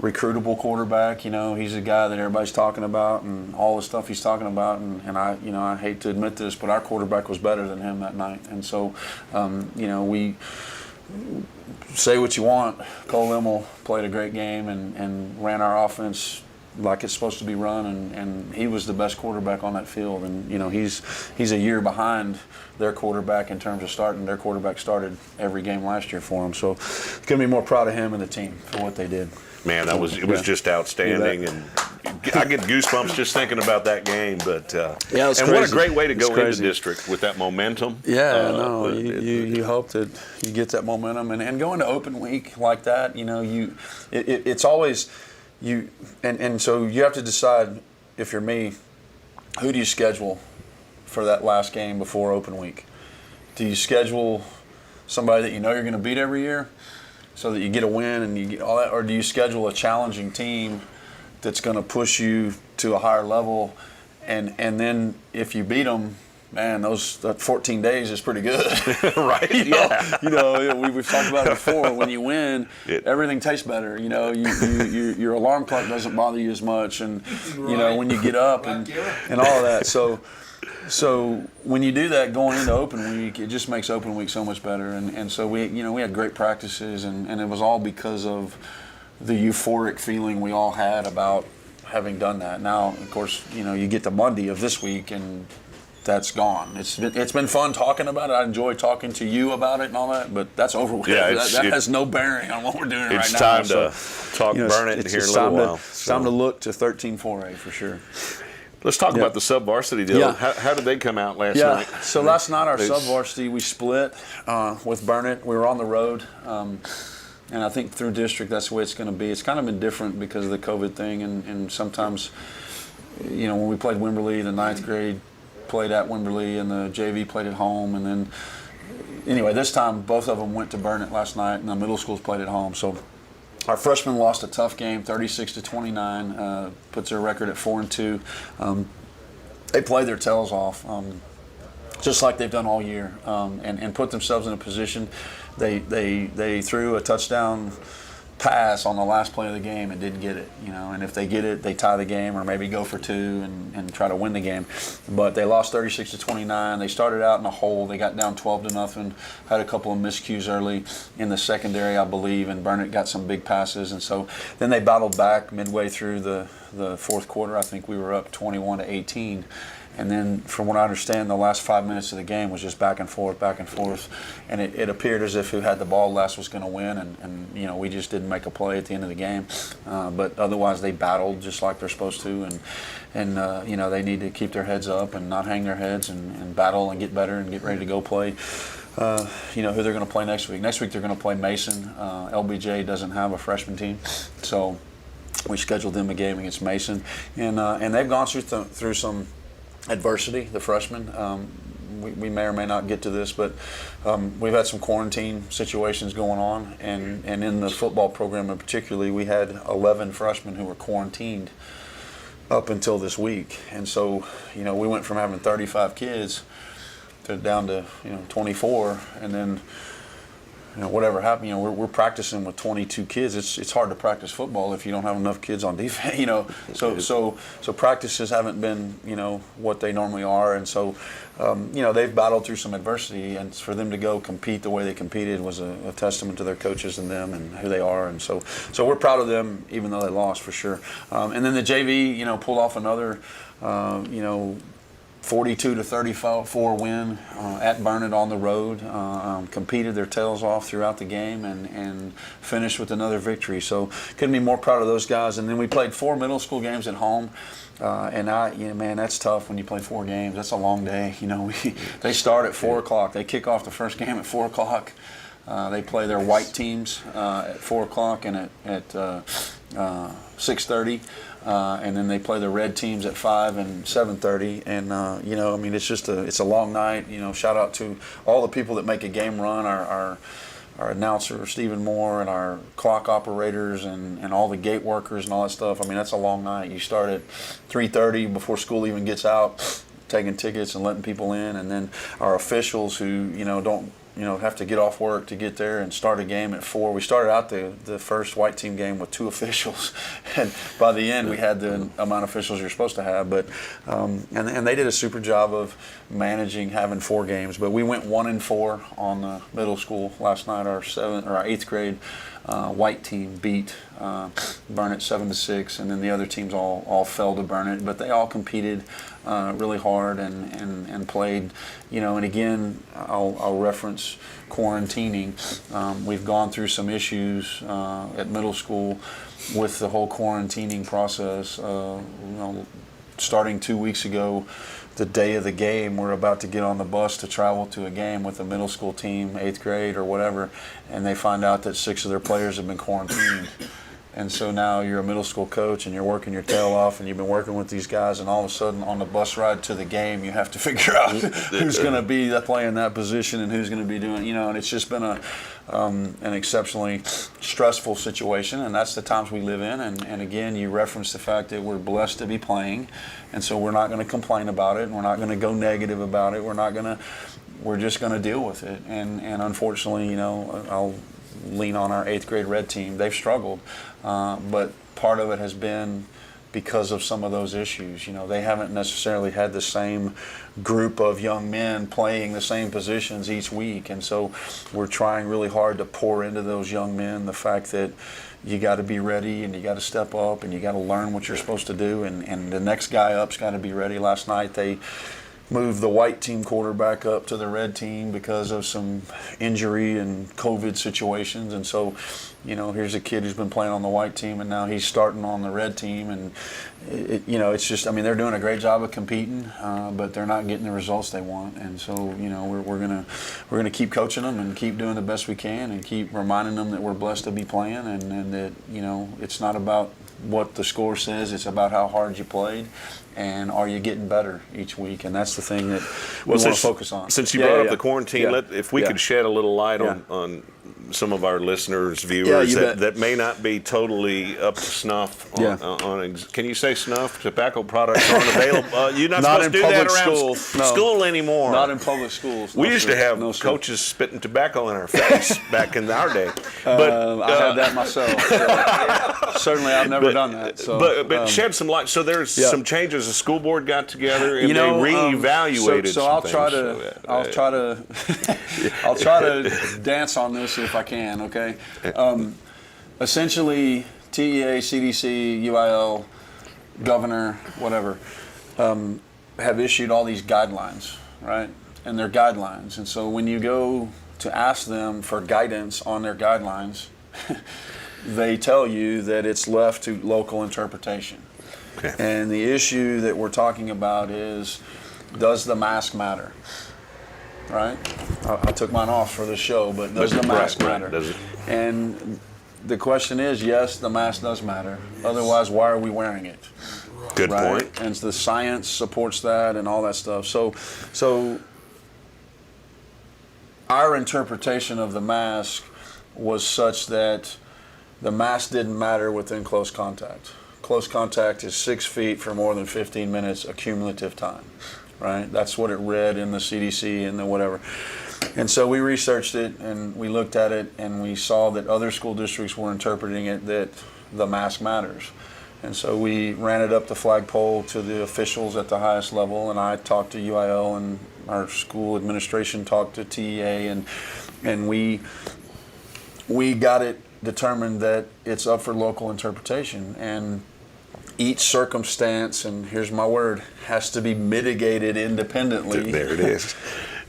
recruitable quarterback. He's a guy that everybody's talking about and all the stuff he's talking about, and I hate to admit this, but our quarterback was better than him that night. And so we say what you want, Cole Emmel played a great game and ran our offense like it's supposed to be run, and he was the best quarterback on that field. And he's a year behind their quarterback in terms of starting. Their quarterback started every game last year for him, so couldn't be more proud of him and the team for what they did. Man, it was just outstanding, and I get goosebumps just thinking about that game. But it was and crazy. What a great way to go Crazy. into district with that momentum. You hope that you get that momentum, and going to open week like that, it's always you, and so you have to decide, if you're me, who do you schedule for that last game before open week? Do you schedule somebody that you know you're going to beat every year? so that you get a win and you get all that, or do you schedule a challenging team that's going to push you to a higher level, and then if you beat them, man, that 14 days is pretty good, Right? We've talked about it before. When you win, everything tastes better. Your alarm clock doesn't bother you as much, and when you get up and all of that. So when you do that going into open week, it just makes open week so much better. And so we had great practices, and it was all because of the euphoric feeling we all had about having done that. Now, of course, you get to Monday of this week, and that's gone. It's been fun talking about it. I enjoy talking to you about it and all that, but that's over with. Yeah, that has no bearing on what we're doing right now. It's time to talk Burnet here in a little while. It's time to look to 13-4A for sure. Let's talk about the sub-varsity deal. Yeah. How did they come out last night? So last night our sub-varsity, we split with Burnet. We were on the road, and I think through district that's the way it's going to be. It's kind of been different because of the COVID thing, and sometimes, when we played Wimberley, the 9th grade played at Wimberley, and the JV played at home, and then anyway, this time both of them went to Burnet last night, and the middle schools played at home. So our freshmen lost a tough game, 36-29, puts their record at 4-2. They played their tails off, just like they've done all year, and put themselves in a position. They threw a touchdown pass on the last play of the game and didn't get it, and if they get it, they tie the game or maybe go for 2 and try to win the game. But they lost 36-29. They started out in a hole. They got down 12-0, had a couple of miscues early in the secondary, I believe, and Burnet got some big passes, and so then they battled back midway through the fourth quarter. I think we were up 21-18. And then, from what I understand, the last 5 minutes of the game was just back and forth, and it appeared as if who had the ball last was going to win, and we just didn't make a play at the end of the game. But otherwise, they battled just like they're supposed to, and they need to keep their heads up and not hang their heads and battle and get better and get ready to go play. Who they're going to play next week. Next week they're going to play Mason. LBJ doesn't have a freshman team, so we scheduled them a game against Mason, and they've gone through some adversity, the freshmen. We may or may not get to this, but we've had some quarantine situations going on, and in the football program in particular, we had 11 freshmen who were quarantined up until this week. And so, we went from having 35 kids down to 24, and then whatever happened, we're practicing with 22 kids. It's hard to practice football if you don't have enough kids on defense, So practices haven't been, what they normally are, and so, they've battled through some adversity, and for them to go compete the way they competed was a testament to their coaches and them and who they are, and so we're proud of them, even though they lost for sure. And then the JV, pulled off another, 42-34 win at Burnet on the road, competed their tails off throughout the game and finished with another victory. So couldn't be more proud of those guys. And then we played 4 middle school games at home. Man, that's tough when you play 4 games. That's a long day. They start at 4 o'clock. They kick off the first game at 4 o'clock. They play their white teams at 4 o'clock and at 6:30. And then they play the red teams at 5 and 7:30, and it's a long night. Shout out to all the people that make a game run, our announcer Stephen Moore, and our clock operators, and all the gate workers and all that stuff. That's a long night. You start at 3:30 before school even gets out, taking tickets and letting people in, and then our officials who don't have to get off work to get there and start a game at 4. We started out the first white team game with 2 officials, and by the end we had the amount of officials you're supposed to have. But and they did a super job of managing having 4 games. But we went 1-4 on the middle school last night. Our 8th grade white team beat Burnet 7-6, and then the other teams all fell to Burnet, but they all competed really hard and played. And again, I'll reference quarantining. We've gone through some issues at middle school with the whole quarantining process. Starting 2 weeks ago, the day of the game, we're about to get on the bus to travel to a game with a middle school team, 8th grade or whatever, and they find out that 6 of their players have been quarantined. And so now you're a middle school coach and you're working your tail off and you've been working with these guys, and all of a sudden on the bus ride to the game you have to figure out who's going to be playing that position and who's going to be doing, and it's just been an exceptionally stressful situation, and that's the times we live in. And again, you reference the fact that we're blessed to be playing, and so we're not going to complain about it and we're not going to go negative about it. We're just going to deal with it. And unfortunately, I'll lean on our 8th grade red team. They've struggled, but part of it has been because of some of those issues. They haven't necessarily had the same group of young men playing the same positions each week, and so we're trying really hard to pour into those young men the fact that you got to be ready and you got to step up and you got to learn what you're supposed to do, and the next guy up's got to be ready. Last night they moved the white team quarterback up to the red team because of some injury and COVID situations. And so, here's a kid who's been playing on the white team and now he's starting on the red team. And, it's just, they're doing a great job of competing, but they're not getting the results they want. And so, we're gonna keep coaching them and keep doing the best we can and keep reminding them that we're blessed to be playing, and that, it's not about what the score says, it's about how hard you played. And are you getting better each week? And that's the thing that we want to focus on. Since you brought up the quarantine, if we could shed a little light on some of our listeners, viewers that may not be totally up to snuff on can you say snuff? Tobacco products aren't available. You're not supposed to do that around school anymore. Not in public schools. We used to have coaches spitting tobacco in our face back in our day. But I had that myself. So certainly, I've never done that. So, but shed some light. So there's some changes. The school board got together and they reevaluated. So I'll try to dance on this if I can. Okay. Essentially, TEA, CDC, UIL, governor, whatever, have issued all these guidelines, right? And they're guidelines. And so when you go to ask them for guidance on their guidelines, they tell you that it's left to local interpretation. Okay. And the issue that we're talking about is, does the mask matter? Right? I took mine off for the show, but does the mask matter? Does it? And the question is, yes, the mask does matter. Otherwise, why are we wearing it? Good point. And the science supports that and all that stuff. So our interpretation of the mask was such that the mask didn't matter within close contact. Close contact is 6 feet for more than 15 minutes accumulative time, right? That's what it read in the CDC and the whatever. And so we researched it and we looked at it and we saw that other school districts were interpreting it that the mask matters. And so we ran it up the flagpole to the officials at the highest level, and I talked to UIL, and our school administration talked to TEA, and we got it determined that it's up for local interpretation. And each circumstance, and here's my word, has to be mitigated independently. There it is.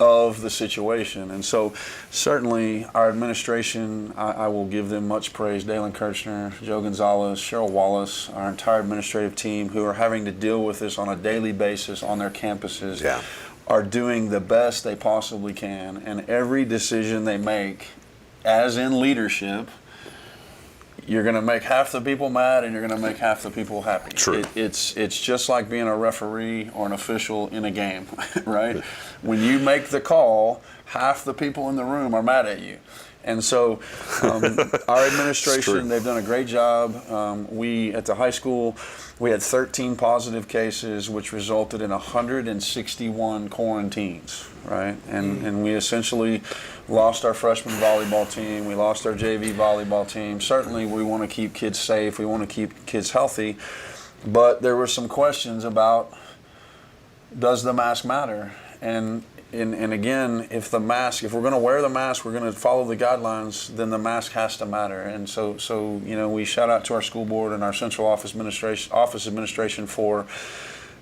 Of the situation. And so certainly our administration, I will give them much praise. Dalen Kirchner, Joe Gonzalez, Cheryl Wallace, our entire administrative team who are having to deal with this on a daily basis on their campuses are doing the best they possibly can. And every decision they make, as in leadership, you're going to make half the people mad and you're going to make half the people happy. True. It's just like being a referee or an official in a game, right? When you make the call, half the people in the room are mad at you. And so our administration, they've done a great job. We, at the high school, we had 13 positive cases, which resulted in 161 quarantines, right? And we essentially lost our freshman volleyball team. We lost our JV volleyball team. Certainly, we want to keep kids safe. We want to keep kids healthy. But there were some questions about, does the mask matter? And again, if we're going to wear the mask, we're going to follow the guidelines, then the mask has to matter. And so we shout out to our school board and our central office administration for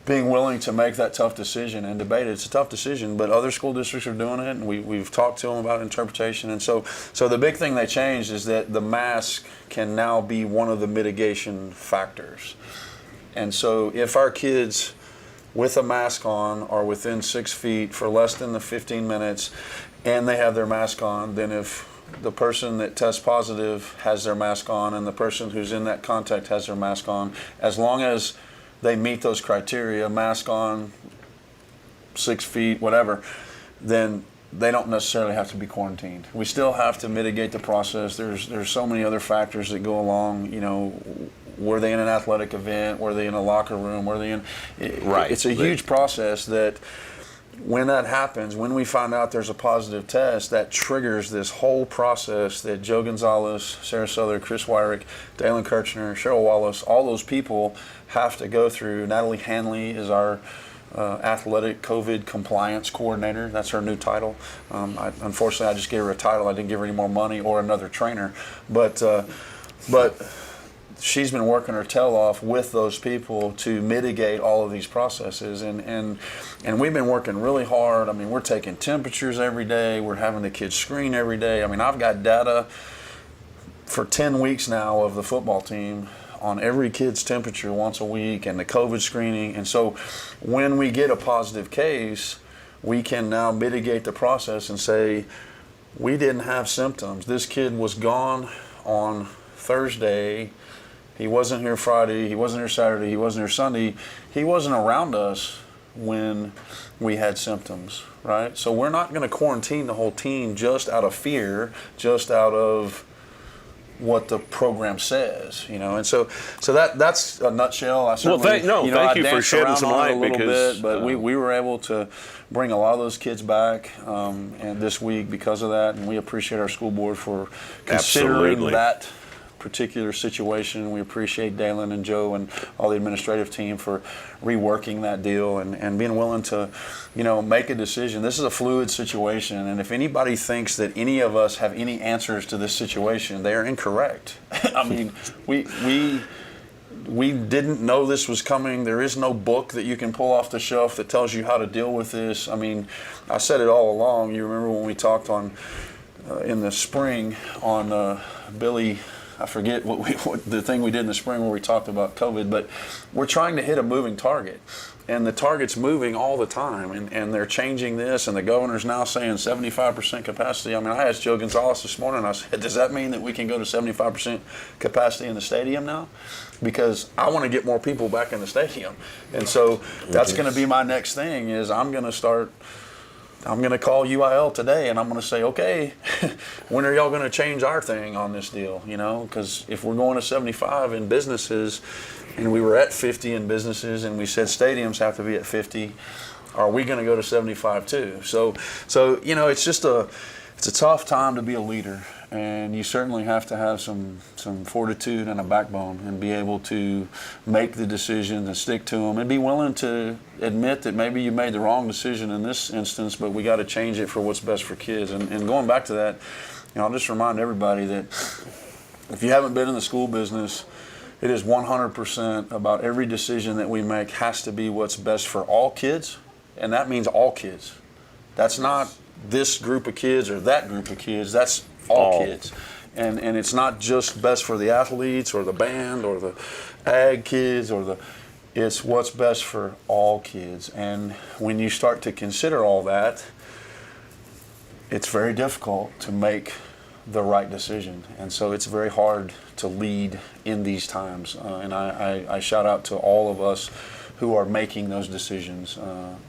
being willing to make that tough decision and debate it. It's a tough decision, but other school districts are doing it, and we've talked to them about interpretation. And so the big thing they changed is that the mask can now be one of the mitigation factors. And so if our kids with a mask on are within 6 feet for less than the 15 minutes and they have their mask on, then if the person that tests positive has their mask on, and the person who's in that contact has their mask on. As long as they meet those criteria, mask on, 6 feet, whatever, then they don't necessarily have to be quarantined. We still have to mitigate the process. There's so many other factors that go along. You know, were they in an athletic event? Were they in a locker room? Were they in? Right. It's a huge process that when that happens, when we find out there's a positive test, that triggers this whole process that Joe Gonzalez, Sarah Souther, Chris Wyrick, Dalen Kirchner, Cheryl Wallace, all those people have to go through. Natalie Hanley is our athletic COVID compliance coordinator. That's her new title. Unfortunately, I just gave her a title. I didn't give her any more money or another trainer. But she's been working her tail off with those people to mitigate all of these processes. And we've been working really hard. I mean, we're taking temperatures every day. We're having the kids screen every day. I mean, I've got data for 10 weeks now of the football team on every kid's temperature once a week and the COVID screening. And so when we get a positive case, we can now mitigate the process and say, we didn't have symptoms. This kid was gone on Thursday. He wasn't here Friday. He wasn't here Saturday. He wasn't here Sunday. He wasn't around us when we had symptoms, right? So we're not going to quarantine the whole team just out of fear, just out of what the program says, you know, and so that's a nutshell. I certainly, thank you for shedding some light, a little because bit, but we were able to bring a lot of those kids back and this week because of that, and we appreciate our school board for considering that particular situation. We appreciate Dalen and Joe and all the administrative team for reworking that deal and being willing to, you know, make a decision. This is a fluid situation, and if anybody thinks that any of us have any answers to this situation, they are incorrect. I mean, we didn't know this was coming. There is no book that you can pull off the shelf that tells you how to deal with this. I mean, I said it all along. You remember when we talked on in the spring on Billy, I forget what the thing we did in the spring where we talked about COVID, but we're trying to hit a moving target, and the target's moving all the time, and they're changing this, and the governor's now saying 75% capacity. I mean, I asked Joe Gonzalez this morning, I said, does that mean that we can go to 75% capacity in the stadium now? Because I want to get more people back in the stadium, and so that's going to be my next thing is I'm going to call UIL today and I'm going to say, okay, when are y'all going to change our thing on this deal? You know, because if we're going to 75 in businesses and we were at 50 in businesses and we said stadiums have to be at 50, are we going to go to 75 too? So you know, it's a tough time to be a leader, and you certainly have to have some fortitude and a backbone and be able to make the decisions and stick to them and be willing to admit that maybe you made the wrong decision in this instance, but we got to change it for what's best for kids. And going back to that, you know, I'll just remind everybody that if you haven't been in the school business, it is 100% about every decision that we make has to be what's best for all kids, and that means all kids. That's not this group of kids or that group of kids. That's all kids. And it's not just best for the athletes or the band or the ag kids it's what's best for all kids. And when you start to consider all that, it's very difficult to make the right decision. And so it's very hard to lead in these times. And I shout out to all of us who are making those decisions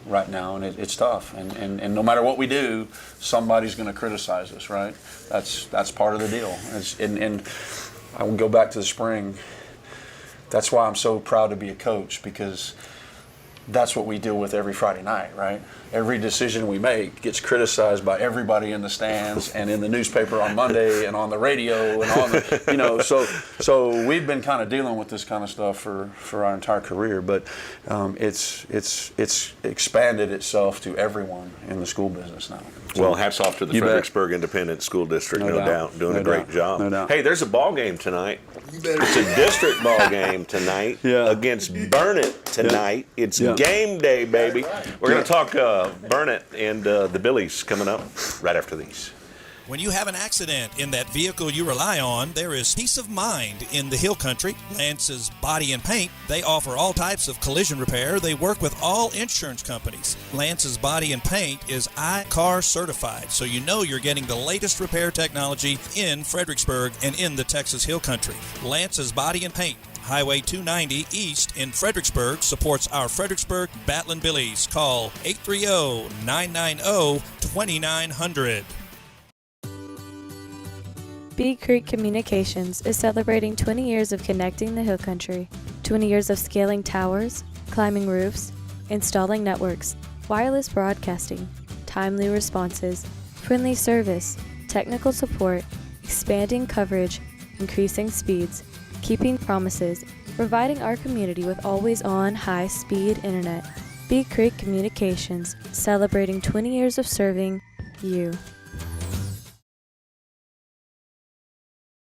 right now, and it's tough. And no matter what we do, somebody's going to criticize us, right? That's part of the deal. And I will go back to the spring. That's why I'm so proud to be a coach, because that's what we deal with every Friday night, right? Every decision we make gets criticized by everybody in the stands and in the newspaper on Monday and on the radio and on the, you know, so we've been kind of dealing with this kind of stuff for our entire career, but it's expanded itself to everyone in the school business now. So, well, hats off to the Fredericksburg Independent School District, no doubt, doing a great job. No doubt. Hey, there's a ball game tonight. It's a district ball game tonight against Burnet tonight. It's game day, baby. We're going to talk Burnet and the Billies coming up right after these. When you have an accident in that vehicle you rely on, there is peace of mind in the Hill Country. Lance's Body and Paint, they offer all types of collision repair. They work with all insurance companies. Lance's Body and Paint is iCar certified, so you know you're getting the latest repair technology in Fredericksburg and in the Texas Hill Country. Lance's Body and Paint, Highway 290 East in Fredericksburg, supports our Fredericksburg Battling Billies. Call 830-990-2900. Bee Creek Communications is celebrating 20 years of connecting the Hill Country, 20 years of scaling towers, climbing roofs, installing networks, wireless broadcasting, timely responses, friendly service, technical support, expanding coverage, increasing speeds, keeping promises, providing our community with always-on high-speed internet. Bee Creek Communications, celebrating 20 years of serving you.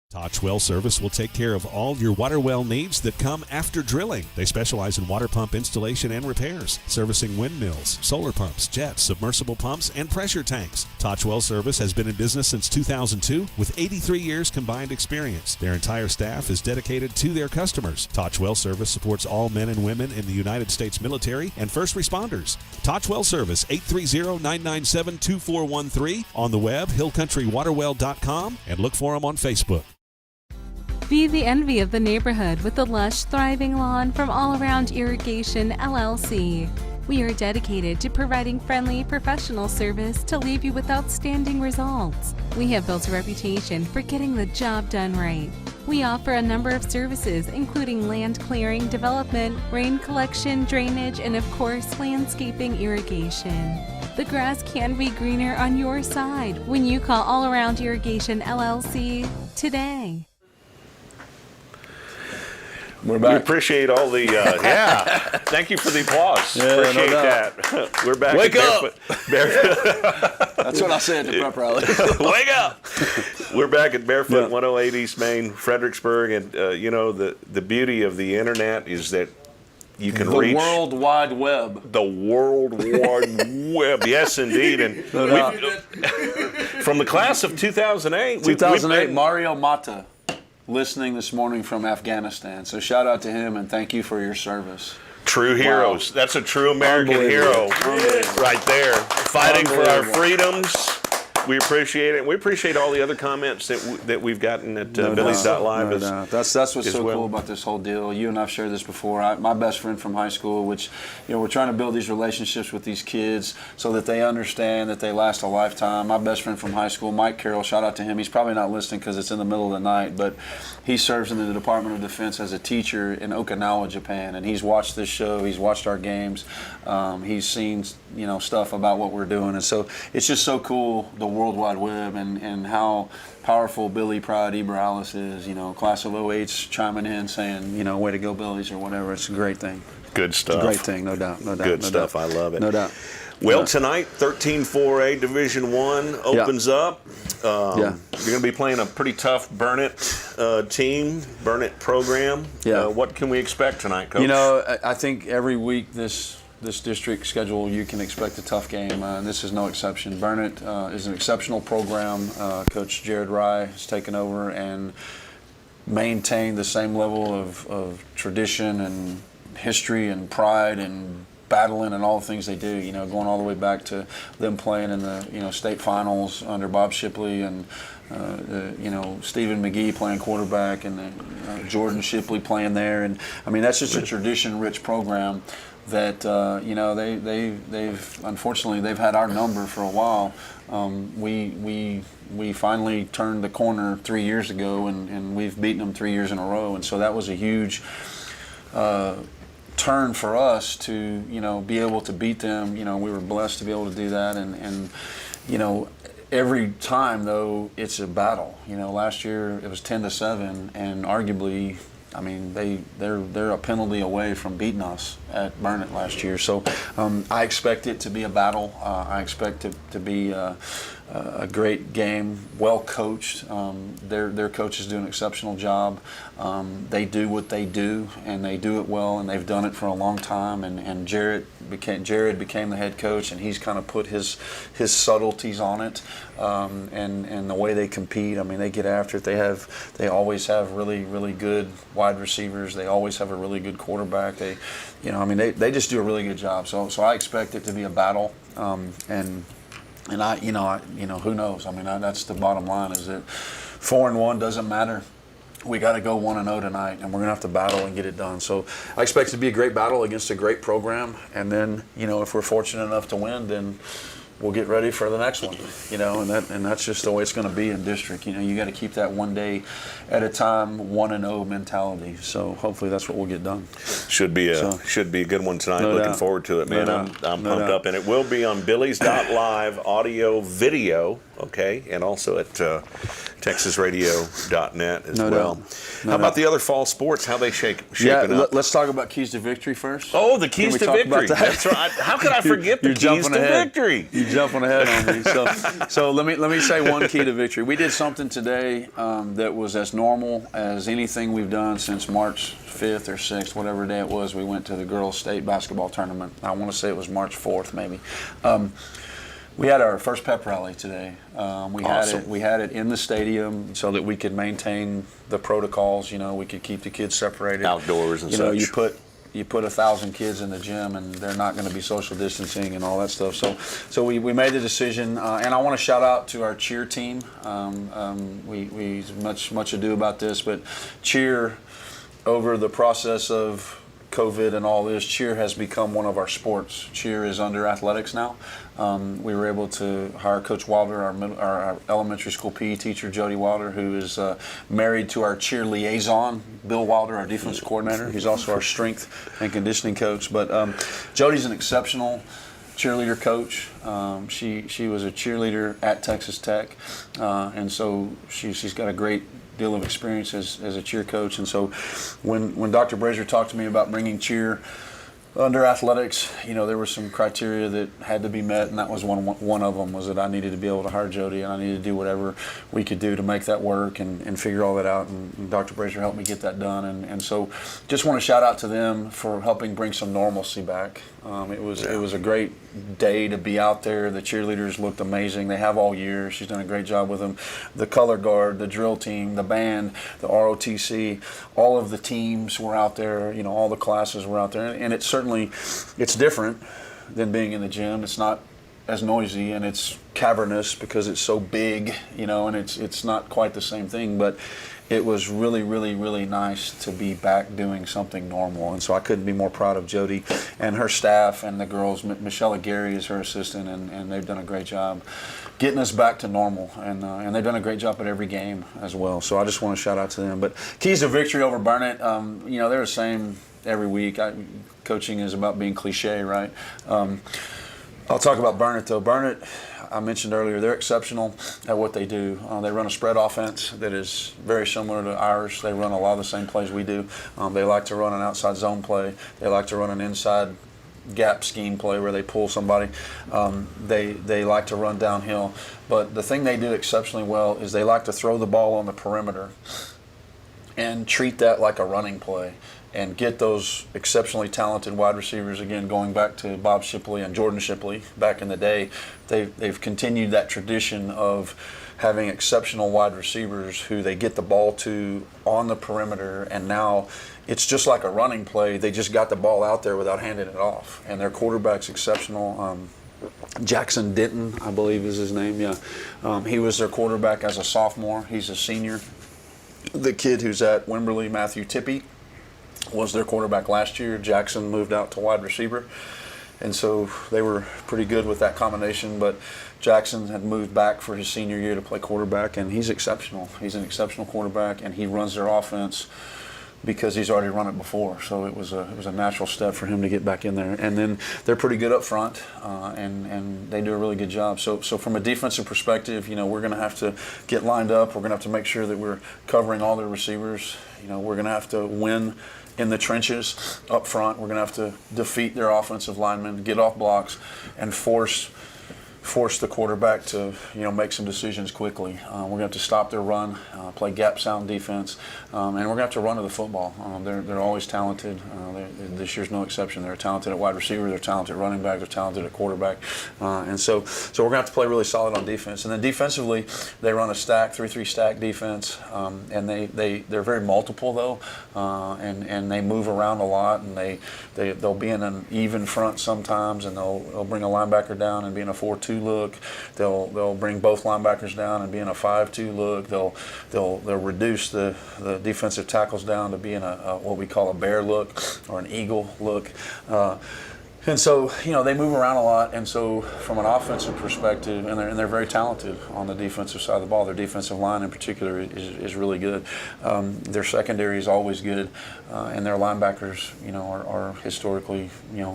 Touch Well Service will take care of all your water well needs that come after drilling. They specialize in water pump installation and repairs, servicing windmills, solar pumps, jets, submersible pumps, and pressure tanks. Touch Well Service has been in business since 2002 with 83 years combined experience. Their entire staff is dedicated to their customers. Touch Well Service supports all men and women in the United States military and first responders. Touch Well Service, 830-997-2413. On the web, hillcountrywaterwell.com, and look for them on Facebook. Be the envy of the neighborhood with the lush, thriving lawn from All Around Irrigation, LLC. We are dedicated to providing friendly, professional service to leave you with outstanding results. We have built a reputation for getting the job done right. We offer a number of services, including land clearing, development, rain collection, drainage, and of course, landscaping irrigation. The grass can be greener on your side when you call All Around Irrigation, LLC today. We're back. We appreciate all the, yeah. Thank you for the applause. Yeah, appreciate no that. We're back. Wake at up! Barefoot. That's what I said at the prep rally. Wake up! We're back at Barefoot 108 East Main, Fredericksburg, and you know the beauty of the internet is that you can reach the World Wide Web. The World Wide Web, yes, indeed. And from the class of 2008, 2008, Mario Mata, listening this morning from Afghanistan. So shout out to him and thank you for your service. True heroes. Wow. That's a true American hero right there, fighting for our freedoms. We appreciate it. We appreciate all the other comments that we've gotten at Billy's.live. That's what's so cool about this whole deal. You and I've shared this before. My best friend from high school, which, you know, we're trying to build these relationships with these kids so that they understand that they last a lifetime. My best friend from high school, Mike Carroll, shout out to him. He's probably not listening because it's in the middle of the night, but he serves in the Department of Defense as a teacher in Okinawa, Japan, and he's watched this show. He's watched our games. He's seen, you know, stuff about what we're doing, and so it's just so cool, the World Wide Web, and how powerful Billy Pride Eberhalis is. You know, class of 08's chiming in saying, you know, way to go Billies or whatever. It's a great thing. Good stuff. It's a great thing, no doubt. Good stuff. I love it. No doubt. Well, tonight, 13-4A Division I opens up. You're going to be playing a pretty tough Burnet team, Burnet program. What can we expect tonight, Coach? You know, I think every week this district schedule, you can expect a tough game, and this is no exception. Burnet is an exceptional program. Coach Jared Rye has taken over and maintained the same level of tradition and history and pride and battling and all the things they do, you know, going all the way back to them playing in the, you know, state finals under Bob Shipley and, you know, Stephen McGee playing quarterback and Jordan Shipley playing there. And, I mean, that's just a tradition-rich program that, you know, they've unfortunately, they've had our number for a while. We finally turned the corner 3 years ago, and we've beaten them 3 years in a row. And so that was a huge turn for us to, you know, be able to beat them. You know, we were blessed to be able to do that, and you know, every time though it's a battle. You know, last year it was 10-7, and arguably, I mean, they're a penalty away from beating us at Burnet last year. So I expect it to be a battle. I expect it to be a great game, well coached. Their coaches do an exceptional job. They do what they do, and they do it well, and they've done it for a long time. And Jared became the head coach, and he's kind of put his subtleties on it, and the way they compete. I mean, they get after it. They always have really, really good wide receivers. They always have a really good quarterback. They just do a really good job. So I expect it to be a battle, and who knows? I mean, that's the bottom line, is that 4-1 doesn't matter. We got to go 1-0 tonight, and we're going to have to battle and get it done. So I expect it to be a great battle against a great program, and then, if we're fortunate enough to win, then we'll get ready for the next one, and that's just the way it's going to be in district. You got to keep that one day at a time, 1-0 mentality. So hopefully that's what we'll get done. Should be a good one tonight. No Looking doubt. forward to it, man. No I'm doubt. pumped up, and it will be on Billy's.live audio video, okay, and also at TexasRadio.net as well. How about the other fall sports? How they shaping up? Let's talk about keys to victory first. Oh, the keys Can we to talk victory. about that? That's right. How could I forget the You're keys jumping to ahead. victory? You're jumping ahead on me. So let me say one key to victory. We did something today that was as normal as anything we've done since March 5th or 6th, whatever day it was. We went to the girls' state basketball tournament. I want to say it was March 4th, maybe. We had our first pep rally today. Awesome. We had it in the stadium so that we could maintain the protocols. We could keep the kids separated. Outdoors and such. You put 1,000 kids in the gym, and they're not going to be social distancing and all that stuff. So we made the decision, and I want to shout out to our cheer team. We much ado about this, but cheer, over the process of COVID and all this, cheer has become one of our sports. Cheer is under athletics now. We were able to hire Coach Wilder, our elementary school PE teacher, Jody Wilder, who is married to our cheer liaison, Bill Wilder, our defense coordinator. He's also our strength and conditioning coach. But Jody's an exceptional cheerleader coach. She was a cheerleader at Texas Tech, and so she's got a great deal of experience as a cheer coach. And so when Dr. Brazier talked to me about bringing cheer under athletics, there were some criteria that had to be met, and that was one of them, was that I needed to be able to hire Jody, and I needed to do whatever we could do to make that work and figure all that out, and Dr. Brazier helped me get that done, and so just want to shout out to them for helping bring some normalcy back. It was a great day to be out there. The cheerleaders looked amazing. They have all year. She's done a great job with them. The color guard, the drill team, the band, the ROTC, all of the teams were out there. All the classes were out there, and it's different than being in the gym. It's not as noisy, and it's cavernous because it's so big, and it's not quite the same thing, but it was really, really, really nice to be back doing something normal. And so I couldn't be more proud of Jody and her staff and the girls. Michelle Gary is her assistant, and they've done a great job getting us back to normal. And they've done a great job at every game as well. So I just want to shout out to them. But keys to victory over Burnet, they're the same every week. Coaching is about being cliche, right? I'll talk about Burnet, though. Burnet, I mentioned earlier, they're exceptional at what they do. They run a spread offense that is very similar to ours. They run a lot of the same plays we do. They like to run an outside zone play. They like to run an inside gap scheme play where they pull somebody. They like to run downhill. But the thing they do exceptionally well is they like to throw the ball on the perimeter and treat that like a running play, and get those exceptionally talented wide receivers, again, going back to Bob Shipley and Jordan Shipley back in the day. They've continued that tradition of having exceptional wide receivers who they get the ball to on the perimeter, and now it's just like a running play. They just got the ball out there without handing it off, and their quarterback's exceptional. Jackson Denton, I believe is his name, he was their quarterback as a sophomore. He's a senior. The kid who's at Wimberley, Matthew Tippie, was their quarterback last year. Jackson moved out to wide receiver, and so they were pretty good with that combination, but Jackson had moved back for his senior year to play quarterback, and he's exceptional. He's an exceptional quarterback, and he runs their offense because he's already run it before, so it was a natural step for him to get back in there. And then they're pretty good up front, and they do a really good job. So from a defensive perspective, we're going to have to get lined up. We're going to have to make sure that we're covering all their receivers. We're going to have to win in the trenches up front. We're going to have to defeat their offensive linemen, get off blocks, and force force the quarterback to, make some decisions quickly. We're going to have to stop their run, play gap sound defense, and we're going to have to run to the football. They're always talented. This year's no exception. They're talented at wide receiver. They're talented at running back. They're talented at quarterback. And so we're going to have to play really solid on defense. And then defensively, they run a 3-3 stack defense, and they're very multiple though, and they move around a lot, and they'll be in an even front sometimes, and they'll bring a linebacker down and be in a 4-2 look. They'll bring both linebackers down and be in a 5-2 look. They'll reduce the defensive tackles down to be in a what we call a bear look or an eagle look. And so, they move around a lot, and so from an offensive perspective, and they're very talented on the defensive side of the ball. Their defensive line in particular is really good. Their secondary is always good, and their linebackers, are historically,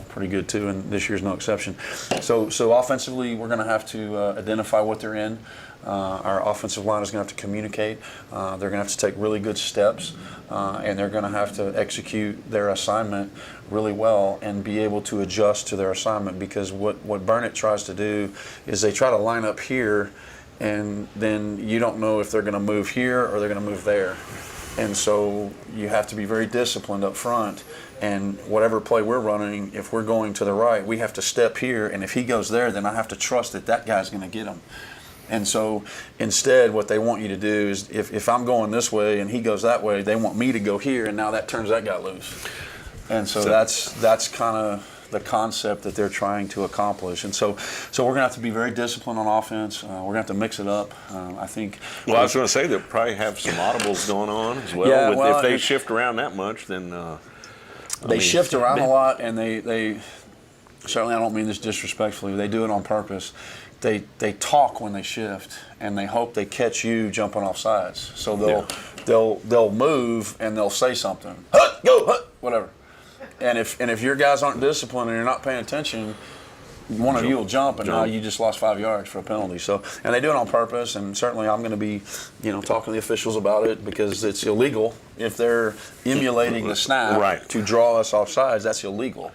pretty good too, and this year's no exception. So offensively, we're going to have to identify what they're in. Our offensive line is going to have to communicate. They're going to have to take really good steps, and they're going to have to execute their assignment really well and be able to adjust to their assignment, because what Burnet tries to do is they try to line up here, and then you don't know if they're going to move here or they're going to move there. And so you have to be very disciplined up front. And whatever play we're running, if we're going to the right, we have to step here, and if he goes there, then I have to trust that guy's going to get him. And so instead, what they want you to do is, if I'm going this way and he goes that way, they want me to go here, and now that turns that guy loose. And so that's kind of the concept that they're trying to accomplish. And so we're going to have to be very disciplined on offense. We're going to have to mix it up, I think. Well, I was going to say they'll probably have some audibles going on as well. Yeah, if they shift around that much, then they shift around a lot, and they certainly, I don't mean this disrespectfully, they do it on purpose. They talk when they shift, and they hope they catch you jumping off sides. So they'll move and they'll say something, hut, go, hut, whatever. And if your guys aren't disciplined and you're not paying attention, one of you will jump, and now you just lost 5 yards for a penalty. So, and they do it on purpose, and certainly I'm going to be, talking to the officials about it, because it's illegal if they're emulating the snap to draw us off sides. That's illegal.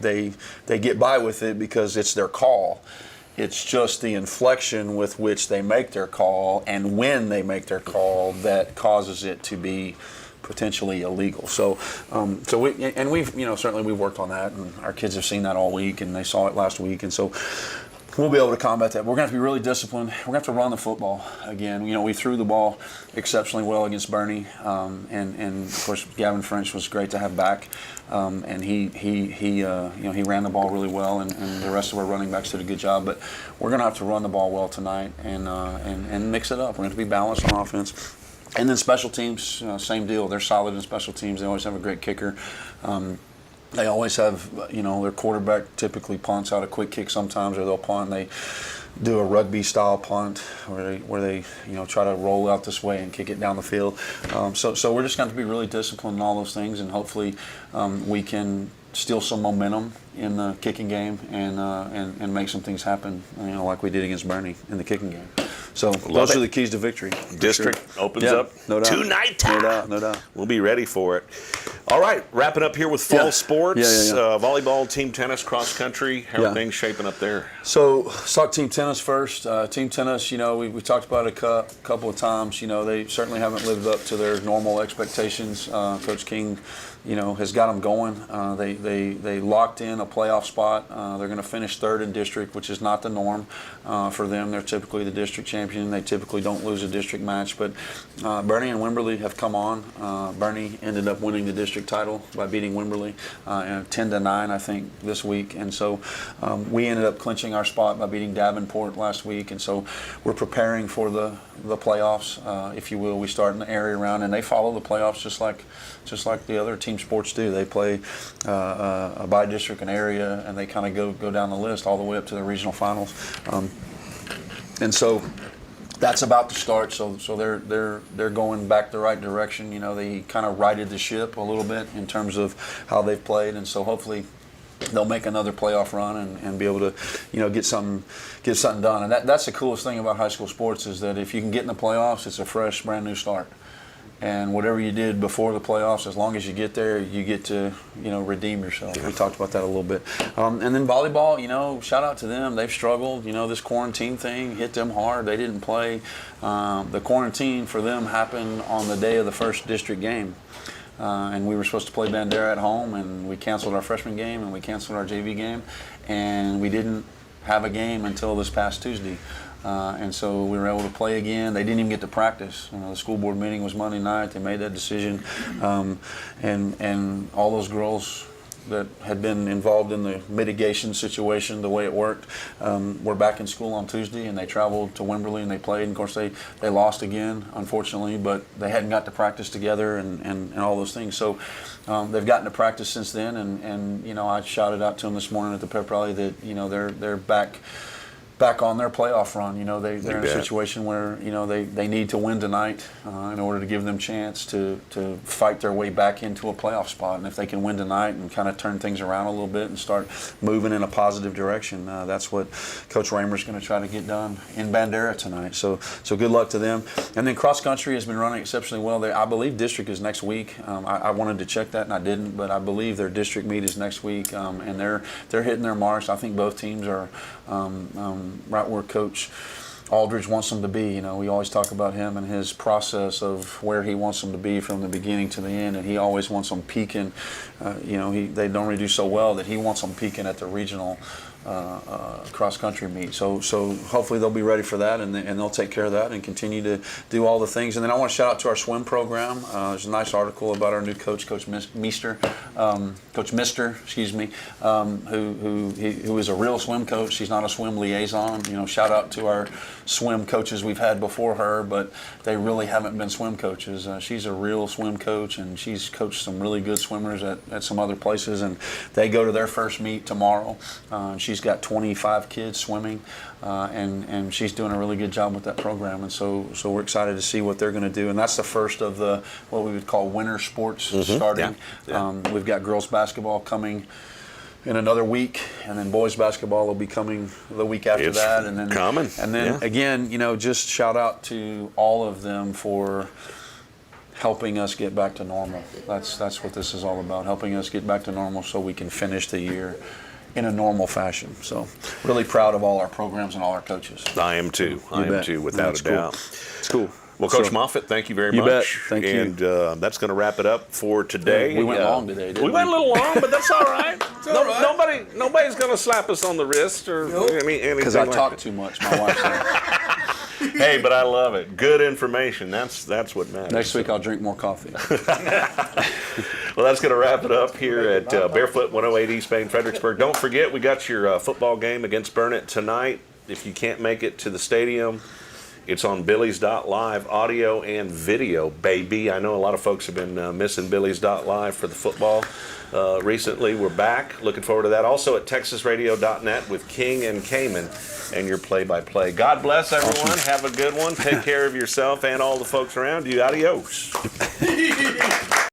They get by with it because it's their call. It's just the inflection with which they make their call and when they make their call that causes it to be potentially illegal. So we've certainly we've worked on that, and our kids have seen that all week, and they saw it last week, and so we'll be able to combat that. We're going to have to be really disciplined. We're going to have to run the football again. We threw the ball exceptionally well against Burnet, and of course Gavin French was great to have back, and he ran the ball really well, and the rest of our running backs did a good job. But we're going to have to run the ball well tonight and mix it up. We're going to be balanced on offense. And then special teams, same deal. They're solid in special teams. They always have a great kicker. They always have, their quarterback typically punts out a quick kick sometimes, or they'll punt. They do a rugby-style punt where they try to roll out this way and kick it down the field. So we're just going to be really disciplined in all those things, and hopefully we can steal some momentum in the kicking game and make some things happen, like we did against Burnet in the kicking game. So those are the keys to victory. District opens up tonight. No doubt. We'll be ready for it. All right, wrapping up here with fall sports. Volleyball, team tennis, cross country. How are things shaping up there? So let's talk team tennis first. Team tennis, we talked about it a couple of times. They certainly haven't lived up to their normal expectations. Coach King, has got them going. They locked in a playoff spot. They're going to finish third in district, which is not the norm for them. They're typically the district champion. They typically don't lose a district match, but Burnet and Wimberley have come on. Burnet ended up winning the district title by beating Wimberley 10-9, I think, this week. And so we ended up clinching our spot by beating Davenport last week. And so we're preparing for the playoffs, if you will. We start in the area round, and they follow the playoffs just like the other team sports do. They play a by district, an area, and they kind of go down the list all the way up to the regional finals. And so that's about to start. So they're going back the right direction. They kind of righted the ship a little bit in terms of how they've played, and so hopefully they'll make another playoff run and be able to, get something done. And that's the coolest thing about high school sports, is that if you can get in the playoffs, it's a fresh, brand new start. And whatever you did before the playoffs, as long as you get there, you get to, redeem yourself. We talked about that a little bit. And then volleyball, shout out to them. They've struggled. This quarantine thing hit them hard. They didn't play. The quarantine for them happened on the day of the first district game. And we were supposed to play Bandera at home, and we canceled our freshman game, and we canceled our JV game. And we didn't have a game until this past Tuesday. And so we were able to play again. They didn't even get to practice. The school board meeting was Monday night. They made that decision. And all those girls that had been involved in the mitigation situation, the way it worked, were back in school on Tuesday, and they traveled to Wimberley and they played. And of course, they lost again, unfortunately, but they hadn't got to practice together and all those things. So they've gotten to practice since then. And I shouted out to them this morning at the pep rally that, they're back on their playoff run. They're in a situation where they need to win tonight in order to give them chance to fight their way back into a playoff spot. And if they can win tonight and kind of turn things around a little bit and start moving in a positive direction, that's what Coach Raymer's going to try to get done in Bandera tonight. So good luck to them. And then cross country has been running exceptionally well. I believe district is next week. I wanted to check that and I didn't, but I believe their district meet is next week, and they're hitting their marks. I think both teams are right where Coach Aldridge wants them to be. We always talk about him and his process of where he wants them to be from the beginning to the end, and he always wants them peaking. They normally do so well that he wants them peaking at the regional cross-country meet. So hopefully they'll be ready for that, and they'll take care of that and continue to do all the things. And then I want to shout out to our swim program. There's a nice article about our new coach, Coach Mister, who is a real swim coach. She's not a swim liaison. Shout out to our swim coaches we've had before her, but they really haven't been swim coaches. She's a real swim coach, and she's coached some really good swimmers at some other places, and they go to their first meet tomorrow. She's got 25 kids swimming, and she's doing a really good job with that program, and so we're excited to see what they're going to do. And that's the first of the what we would call winter sports starting. Yeah. We've got girls basketball coming in another week, and then boys basketball will be coming the week after that. And then coming. And then again, just shout out to all of them for helping us get back to normal. That's what this is all about, helping us get back to normal so we can finish the year in a normal fashion. So really proud of all our programs and all our coaches. I am too. Without a doubt. It's cool. Well, Coach Moffet, thank you very much. You bet. Thank you. And that's going to wrap it up for today. We went long today, didn't we? We went a little long, but that's all right. Nobody's going to slap us on the wrist or anything. Because I talk too much, my wife said. Hey, but I love it. Good information. That's what matters. Next week I'll drink more coffee. Well, that's going to wrap it up here at Barefoot 108 East Main, Fredericksburg. Don't forget, we got your football game against Burnet tonight. If you can't make it to the stadium, it's on Billy's.live, audio and video, baby. I know a lot of folks have been missing Billy's.live for the football recently. We're back. Looking forward to that. Also at TexasRadio.net with King and Cayman and your play-by-play. God bless everyone. Awesome. Have a good one. Take care of yourself and all the folks around you. Adios.